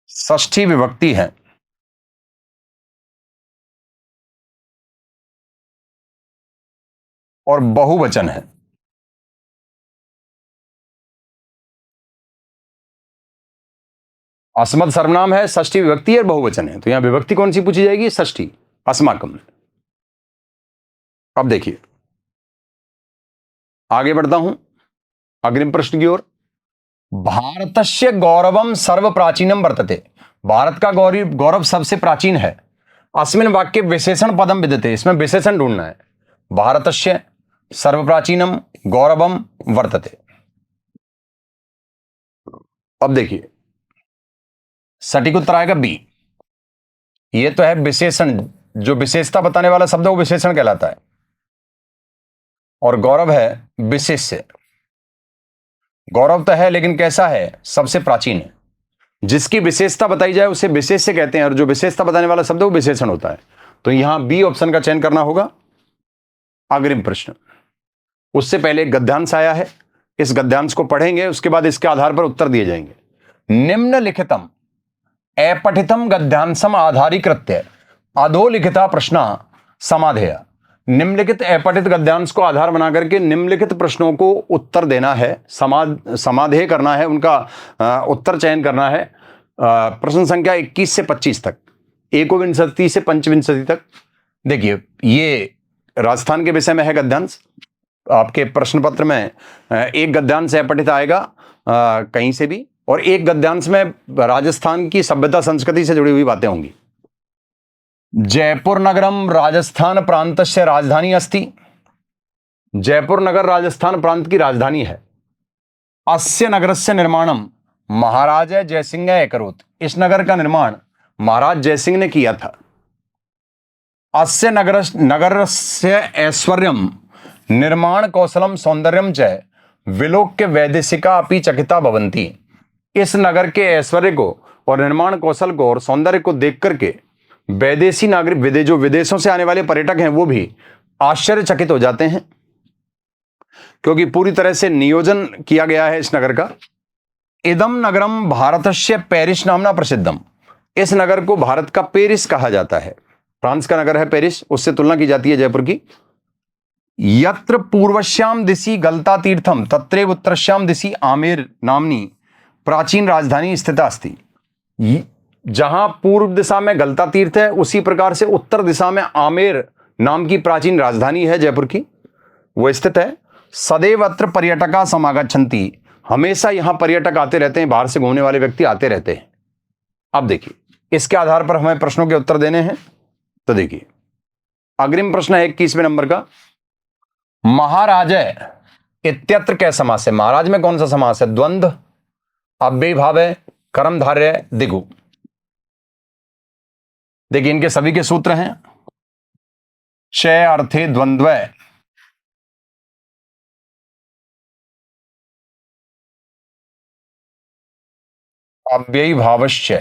षष्ठी विभक्ति है, और बहुवचन है। अस्मद सर्वनाम है, षष्ठी विभक्ति और बहुवचन है, तो यहां विभक्ति कौन सी पूछी जाएगी? षष्ठी, अस्माकम में। अब देखिए आगे बढ़ता हूं अग्रिम प्रश्न की ओर। भारतस्य गौरवम सर्व प्राचीनम वर्तते। भारत का गौरव सबसे प्राचीन है। अस्मिन वाक्य विशेषण पदम विद्यते। इसमें विशेषण ढूंढना है। भारतस्य सर्व प्राचीनम गौरवम वर्तते। अब देखिए सटीक उत्तर आएगा बी। ये तो है विशेषण, जो विशेषता बताने वाला शब्द है वो विशेषण कहलाता है, और गौरव है विशेष्य। गौरव तो है लेकिन कैसा है? सबसे प्राचीन है। जिसकी विशेषता बताई जाए उसे विशेष्य कहते हैं, और जो विशेषता बताने वाला शब्द है वो विशेषण होता है। तो यहां बी ऑप्शन का चयन करना होगा। अग्रिम प्रश्न, उससे पहले एक गद्यांश आया है, इस गद्यांश को पढ़ेंगे, उसके बाद इसके आधार पर उत्तर दिए जाएंगे। निम्नलिखितम अपठितम गद्यांशम आधारीकृत्य अधोलिखिता प्रश्न समाधेय। निम्नलिखित अपठित गद्यांश को आधार बना करके निम्नलिखित प्रश्नों को उत्तर देना है, समाधेय करना है, उनका उत्तर चयन करना है। प्रश्न संख्या 21 से 25 तक, 21 से 25 तक। देखिए ये राजस्थान के विषय में है गद्यांश। आपके प्रश्न पत्र में एक गद्यांश अपठित आएगा कहीं से भी, और एक गद्यांश में राजस्थान की सभ्यता संस्कृति से जुड़ी हुई बातें होंगी। जयपुर नगरम राजस्थान प्रांतस्य राजधानी अस्ति। जयपुर नगर राजस्थान प्रांत की राजधानी है। अस्य नगरस्य निर्माणम महाराज जयसिंह अकरोत्। इस नगर का निर्माण महाराज जयसिंह ने किया था। अस्य नगरस्य ऐश्वर्यम निर्माण कौशलम सौंदर्यम च विलोक्य वैदेशिका अपि चकिता भवन्ति। इस नगर के ऐश्वर्य को और निर्माण कौशल को और सौंदर्य को देख करके वैदेशी नागरिक, जो विदेशों से आने वाले पर्यटक हैं, वो भी आश्चर्यचकित हो जाते हैं, क्योंकि पूरी तरह से नियोजन किया गया है इस नगर का। इदम नगरम भारतस्य पेरिस नामना प्रसिद्धम। इस नगर को भारत का पेरिस कहा जाता है। फ्रांस का नगर है पेरिस, उससे तुलना की जाती है जयपुर की। यत्र पूर्वश्याम दिशि गलता तीर्थम तत्रेव उत्तरश्याम दिशि आमेर नामनी प्राचीन राजधानी स्थिता अस्ति। जहां पूर्व दिशा में गलता तीर्थ है, उसी प्रकार से उत्तर दिशा में आमेर नाम की प्राचीन राजधानी है जयपुर की, वो स्थित है। सदैव अत्र पर्यटका समागच्छन्ति। हमेशा यहां पर्यटक आते रहते हैं, बाहर से घूमने वाले व्यक्ति आते रहते हैं। अब देखिए इसके आधार पर हमें प्रश्नों के उत्तर देने हैं। तो देखिए अग्रिम प्रश्न है 21वें नंबर का। महाराज इत्यत्र क्या समास है? महाराज में कौन सा समास है? द्वंद्व, अव्ययी भाव है, कर्मधारय, दिगु। देखिए इनके सभी के सूत्र हैं। चय अर्थे द्वंद्व, अव्ययी भावश्च,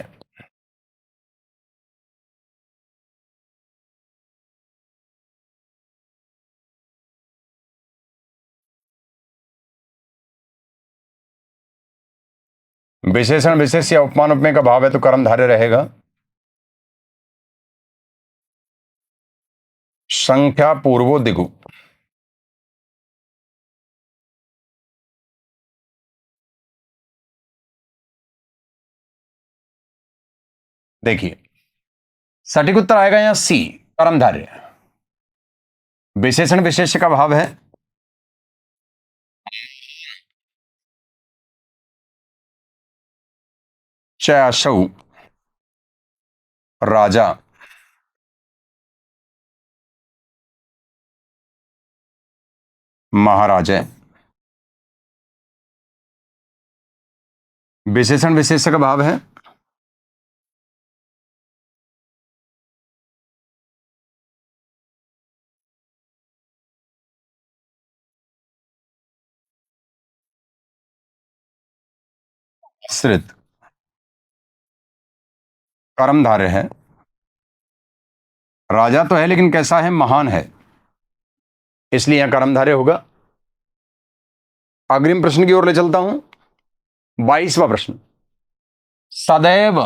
विशेषण विशेष या उपमान उपमेय का भाव है तो कर्मधारय रहेगा। संख्या पूर्वो दिगु। देखिए सटीक उत्तर आएगा यहां सी, कर्मधारय। विशेषण विशेष्य का भाव है चयाशौ राजा महाराजय। विशेषण विशेष्य का भाव है आश्रित, कर्मधारय है। राजा तो है लेकिन कैसा है, महान है, इसलिए यहां कर्मधारय होगा। अग्रिम प्रश्न की ओर ले चलता हूं। 22वां प्रश्न, सदैव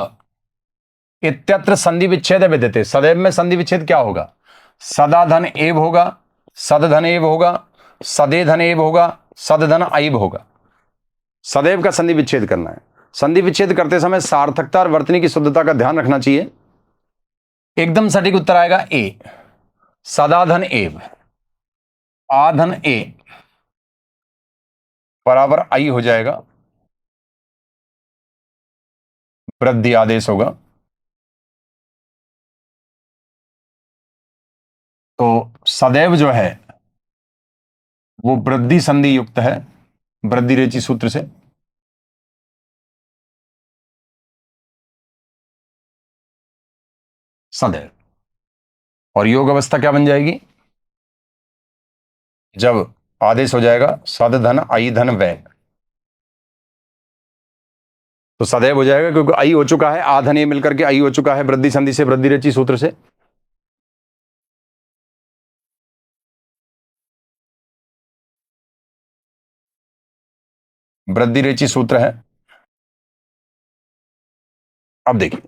इत्यत्र संधि विच्छेद विद्यते। सदैव में संधि विच्छेद क्या होगा? सदा धन एव होगा, सदधन एव होगा, सदे धन एव होगा, सदधन आइब होगा। सदैव का संधि विच्छेद करना है। संधि विच्छेद करते समय सार्थकता और वर्तनी की शुद्धता का ध्यान रखना चाहिए। एकदम सटीक उत्तर आएगा ए, सदाधन एव। आधन ए बराबर आई हो जाएगा, वृद्धि आदेश होगा। तो सदैव जो है वो वृद्धि संधि युक्त है, वृद्धि रेची सूत्र से। सदैव, और योग अवस्था क्या बन जाएगी? जब आदेश हो जाएगा सद धन आई धन व्यय, तो सदैव हो जाएगा, क्योंकि आई हो चुका है, आधन ये मिलकर के आई हो चुका है वृद्धि संधि से, वृद्धि रेची सूत्र से। वृद्धि रेची सूत्र है। अब देखिए,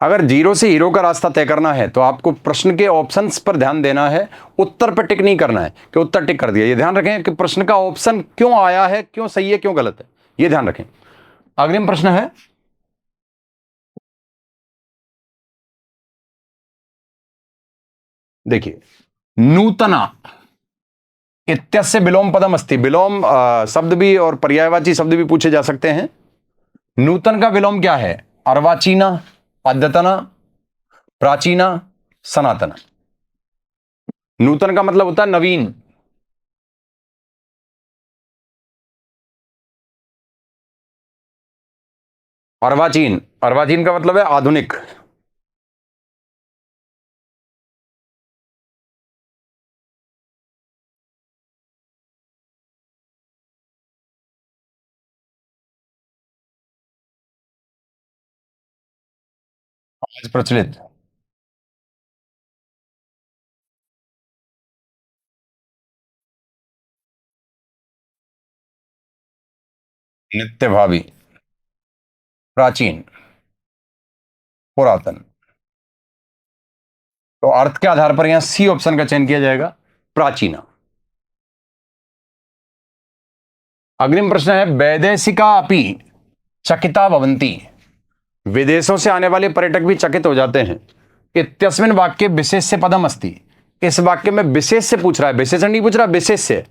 अगर जीरो से हीरो का रास्ता तय करना है तो आपको प्रश्न के ऑप्शंस पर ध्यान देना है, उत्तर पर टिक नहीं करना है कि उत्तर टिक कर दिया। ये ध्यान रखें कि प्रश्न का ऑप्शन क्यों आया है, क्यों सही है, क्यों गलत है, ये ध्यान रखें। अगला प्रश्न है, देखिए, नूतना इत्यस्य विलोम पदम अस्ति। विलोम शब्द भी और पर्यायवाची शब्द भी पूछे जा सकते हैं। नूतन का विलोम क्या है? अर्वाचीना, अद्यतना, प्राचीना, सनातन। नूतन का मतलब होता है नवीन। अर्वाचीन, अर्वाचीन का मतलब है आधुनिक। आज प्रचलित। नित्य भावी, प्राचीन, पुरातन। तो अर्थ के आधार पर यहां सी ऑप्शन का चयन किया जाएगा, प्राचीना। अग्रिम प्रश्न है, वैदेशिका अपि चकिता भवन्ति। विदेशों से आने वाले पर्यटक भी चकित हो जाते हैं। इत्यस्मिन् वाक्ये विशेष्य पदम अस्ति। इस वाक्य में विशेष से पूछ रहा है, विशेषण नहीं पूछ रहा, विशेष से।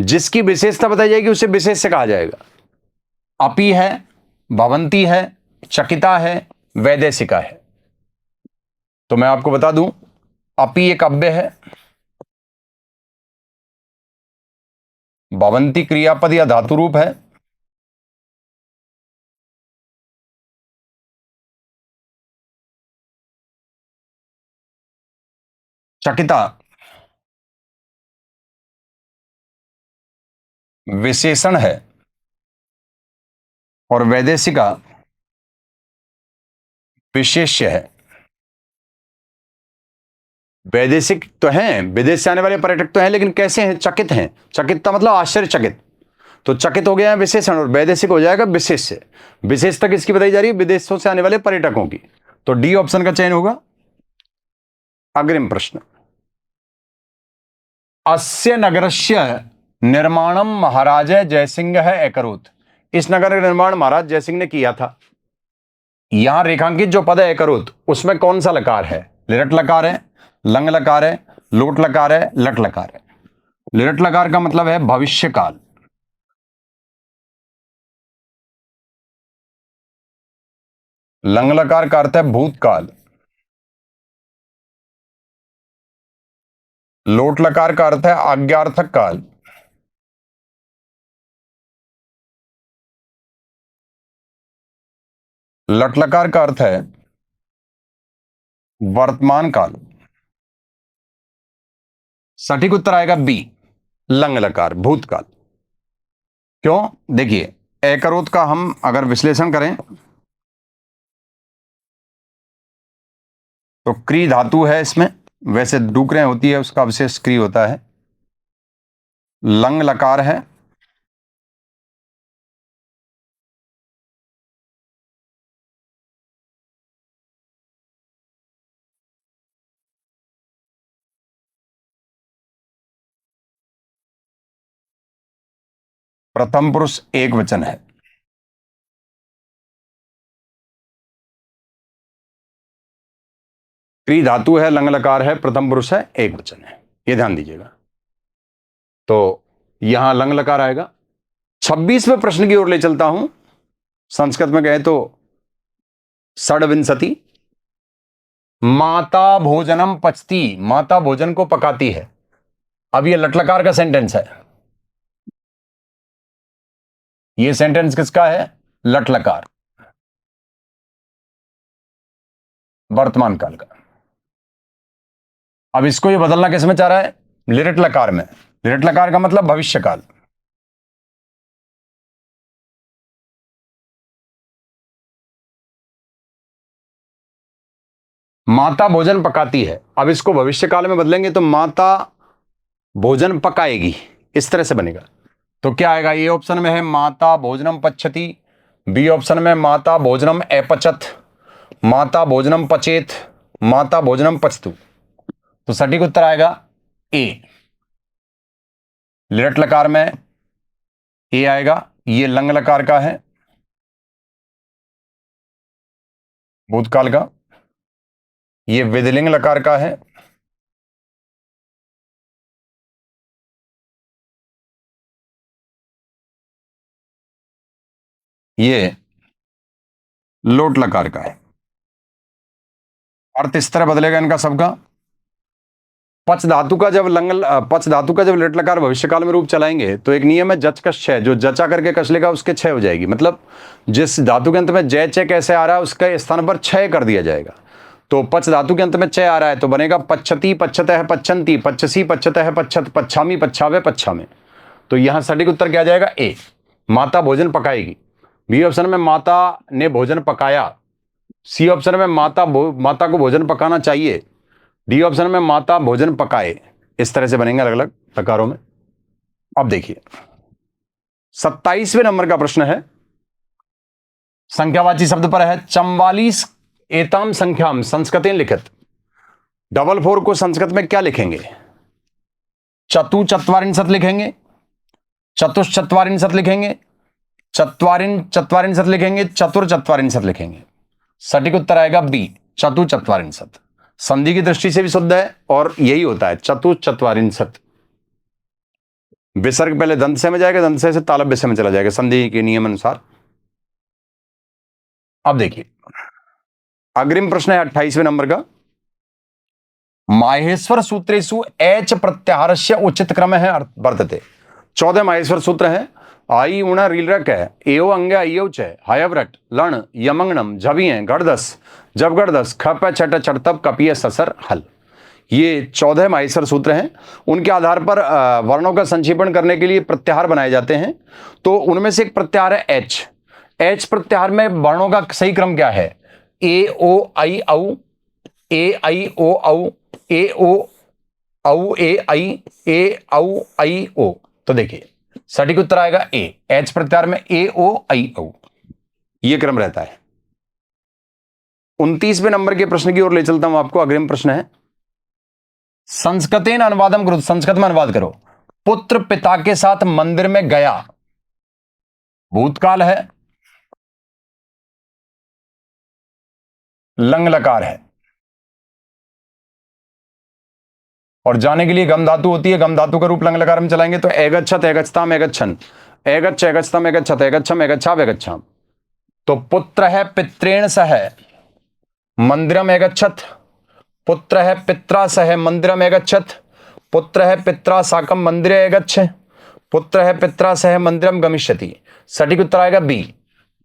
जिसकी विशेषता बताई जाएगी उसे विशेष से कहा जाएगा। अपि है, भवंती है, चकिता है, वैदेशिका है। तो मैं आपको बता दूं, अपि एक अव्यय है, भवंती क्रियापद या धातु रूप है, चकिता विशेषण है, और वैदेशिका विशेष्य है। वैदेशिक तो हैं, विदेश से आने वाले पर्यटक तो हैं, लेकिन कैसे हैं? चकित हैं। चकित का मतलब आश्चर्यचकित। तो चकित हो गया है विशेषण, और वैदेशिक हो जाएगा विशेष्य। विशेषता किसकी बताई जा रही है? विदेशों से आने वाले पर्यटकों की। तो डी ऑप्शन का चयन होगा। अग्रिम प्रश्न, अस्य नगरस्य निर्माणम महाराज जयसिंह है अकरोत्। इस नगर का निर्माण महाराज जयसिंह ने किया था। यहां रेखांकित जो पद है एकरुत, उसमें कौन सा लकार है? लिरट लकार है, लंग लकार है, लोट लकार है, लट लकार है। लिरट लकार का मतलब है भविष्य काल। लंग लकार का अर्थ है भूतकाल। लोट लकार का अर्थ है आज्ञार्थक काल। लट लकार का अर्थ है वर्तमान काल। सटीक उत्तर आएगा बी, लंग लकार, भूतकाल। क्यों? देखिए, एकरोत का हम अगर विश्लेषण करें तो क्री धातु है इसमें, वैसे डूकरें होती है, उसका विशेष क्री होता है। लंग लकार है, प्रथम पुरुष एक वचन है। क्री धातु है, लंग लकार है, प्रथम पुरुष है, एक वचन है, ये ध्यान दीजिएगा। तो यहां लंग लकार आएगा। 26वें प्रश्न की ओर ले चलता हूं। संस्कृत में कहे तो षड्विंशति। माता भोजनम पचती, माता भोजन को पकाती है। अब ये लटलकार का सेंटेंस है। ये सेंटेंस किसका है? लटलकार, वर्तमान काल का। अब इसको ये बदलना किस में चाह रहा है? लिरट लकार में। लिरट लकार का मतलब भविष्य काल। माता भोजन पकाती है, अब इसको भविष्य काल में बदलेंगे तो माता भोजन पकाएगी, इस तरह से बनेगा। तो क्या आएगा? ए ऑप्शन में है माता भोजनम पच्छति, बी ऑप्शन में माता भोजनम अपचत, माता भोजनम पचेत, माता भोजनम पचतु। तो सटीक उत्तर आएगा ए। लिरट लकार में ए आएगा। ये लंग लकार का है, भूतकाल का। ये विधिलिंग लकार का है, ये लोट लकार का है। अर्थ इस तरह बदलेगा इनका सबका। पच धातु का जब पच धातु का जब लिट लकार भविष्यकाल में रूप चलाएंगे तो एक नियम है जच कश छह, जो जचा करके कश लेगा उसके छह हो जाएगी। मतलब जिस धातु के अंत में जय च कैसे आ रहा है उसके स्थान पर छह कर दिया जाएगा। तो पच धातु के अंत में छह आ रहा है तो बनेगा पच्छति पच्छत है पच्छन्ति, पच्छसी पच्छत है पच्छत, पच्छामी पच्छावे पच्छामे। तो यहां सटीक उत्तर क्या आ जाएगा? ए, माता भोजन पकाएगी। बी ऑप्शन में माता ने भोजन पकाया। सी ऑप्शन में माता को भोजन पकाना चाहिए। डी ऑप्शन में माता भोजन पकाए। इस तरह से बनेंगे अलग अलग प्रकारों में। अब देखिए 27वें नंबर का प्रश्न है, संख्यावाची शब्द पर है। 44 एताम संख्याम संस्कृतेन लिखित। 44 को संस्कृत में क्या लिखेंगे? चतुश्चत्वारिंशत् लिखेंगे, चतुश्चत्वारिंशत् लिखेंगे, चत्वारिंशत् लिखेंगे, चतुर्चत्वारिंशत् लिखेंगे। सटीक उत्तर आएगा बी, चतुश्चत्वारिंशत्। संधि की दृष्टि से भी शुद्ध है और यही होता है चतुश्चत्वारिंशत्। विसर्ग पहले दंत से में जाएगा, दंत से तालव्य से में चला जाएगा संधि के नियम अनुसार। अब देखिए अग्रिम प्रश्न है 28वें नंबर का। माहेश्वर सूत्रेषु एच प्रत्याहारस्य उचित क्रम है वर्तते। 14 माहेश्वर सूत्र है। आई उण रीलरक है, एओ अंग अयोच है, हयवरट लण यमंगनम झबिय गढ़दस जब गढ़दस खप छट चढ़तप कपिय ससर हल। ये 14 माहेश्वर सूत्र हैं। उनके आधार पर वर्णों का संक्षेपण करने के लिए प्रत्याहार बनाए जाते हैं। तो उनमें से एक प्रत्याहार है एच। एच प्रत्याहार में वर्णों का सही क्रम क्या है? ए ओ आई औ, ए आई ओ औ, ए ओ औ ए आई, ए औ आई ओ। तो देखिए सटीक उत्तर आएगा ए। एच प्रत्याहार में ए ओ आई औ, ये क्रम रहता है। 29वें नंबर के प्रश्न की ओर ले चलता हूं आपको। अग्रिम प्रश्न है, संस्कृतेन अनुवादम करो, संस्कृत में अनुवाद करो। पुत्र पिता के साथ मंदिर में गया, भूतकाल है। लंग लकार है। और जाने के लिए गम धातु होती है, गम धातु का रूप लंग लकार में चलाएंगे तो एगच्छत एगच्छताम एगच्छन, एगच्छ एगच्छतम एगच्छत एगच्छम एगच्छाव एगच्छाम। तो पुत्र है पित्रेण सह मंदिरम एगच्छत, पुत्र है पित्रा सह मंदिरम एगच्छत, पुत्र है पित्रा साकम मंदिरे एगच्छ, पुत्र है पित्रा सह मंदिरम गमिष्यति। सटीक उत्तर आएगा बी,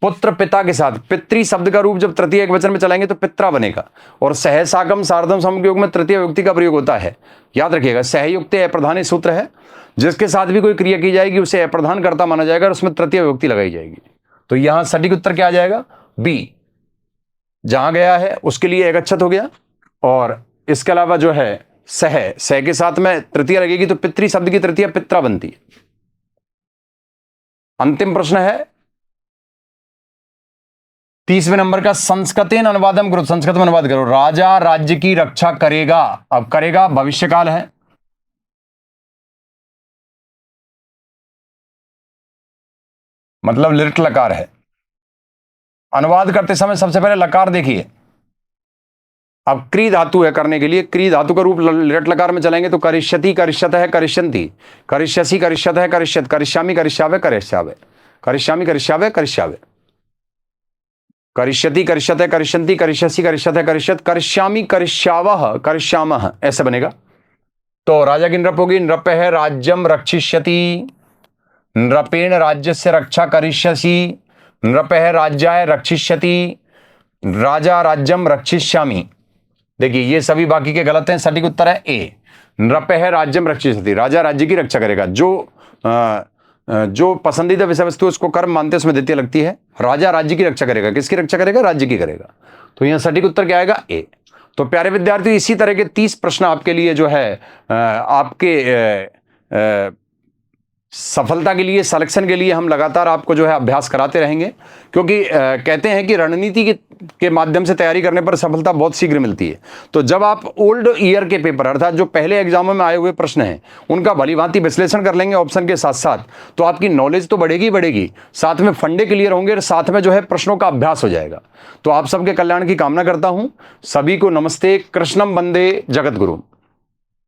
पुत्र पिता के साथ। पितृ शब्द का रूप जब तृतीय एकवचन में चलाएंगे तो पित्रा बनेगा, और सह साकम सार्धम सम के योग में तृतीय विभक्ति का प्रयोग होता है। याद रखिएगा, सहयुक्त अप्रधान सूत्र है, जिसके साथ भी कोई क्रिया की जाएगी उसे अप्रधान कर्ता माना जाएगा और उसमें तृतीय विभक्ति लगाई जाएगी। तो यहां सटीक उत्तर क्या आ जाएगा? बी। जहां गया है उसके लिए एगच्छत हो गया, और इसके अलावा जो है सह के साथ में तृतीय लगेगी तो पितृ शब्द की तृतीय पित्रा बनती है। अंतिम प्रश्न है 30वें नंबर का, संस्कृतेन अनुवादम करो, संस्कृत में अनुवाद करो। राजा राज्य की रक्षा करेगा, अब करेगा भविष्य काल है, मतलब लिट लकार है। अनुवाद करते समय सबसे पहले लकार देखिए। अब क्री धातु है करने के लिए, क्री धातु का रूप लिट लकार में चलेंगे तो करिष्यति करिष्यत है करिष्यन्ति, करिष्यसि करिष्यत है करिष्यत, करिष्यामि करिष्यावे करिष्यावे, करिष्यामि करिष्यावे करिष्यावे, करिष्यति करिष्यत है करिष्यन्ति, करिष्यसि करिष्यत है करिष्यत, करिष्यामि करिष्यावः करिष्यामः, ऐसे बनेगा। तो राजा की नृप होगी, नृप है राज्यम रक्षिष्यति, नृपेण राज्यस्य रक्षा करिष्यसि, नृप है राज्याय रक्षिष्यति, राजा राज्यम रक्षिष्यामि। देखिए ये सभी बाकी के गलत हैं, सटीक उत्तर है ए, नृप है राज्यम रक्षिष्यति, राजा राज्य की रक्षा करेगा। जो पसंदीदा विषय वस्तु उसको कर्म मानते उसमें द्वितीय लगती है। राजा राज्य की रक्षा करेगा, किसकी रक्षा करेगा? राज्य की करेगा। तो यहां सटीक उत्तर क्या आएगा? ए। तो प्यारे विद्यार्थी, इसी तरह के 30 प्रश्न आपके लिए जो है आपके सफलता के लिए, सिलेक्शन के लिए हम लगातार आपको जो है अभ्यास कराते रहेंगे, क्योंकि कहते हैं कि रणनीति के माध्यम से तैयारी करने पर सफलता बहुत शीघ्र मिलती है। तो जब आप ओल्ड ईयर के पेपर अर्थात जो पहले एग्जामों में आए हुए प्रश्न हैं उनका भलीभांति विश्लेषण कर लेंगे ऑप्शन के साथ साथ, तो आपकी नॉलेज तो बढ़ेगी बढ़ेगी, साथ में फंडे क्लियर होंगे और साथ में जो है प्रश्नों का अभ्यास हो जाएगा। तो आप सबके कल्याण की कामना करता हूं। सभी को नमस्ते, कृष्णम वंदे जगत गुरु।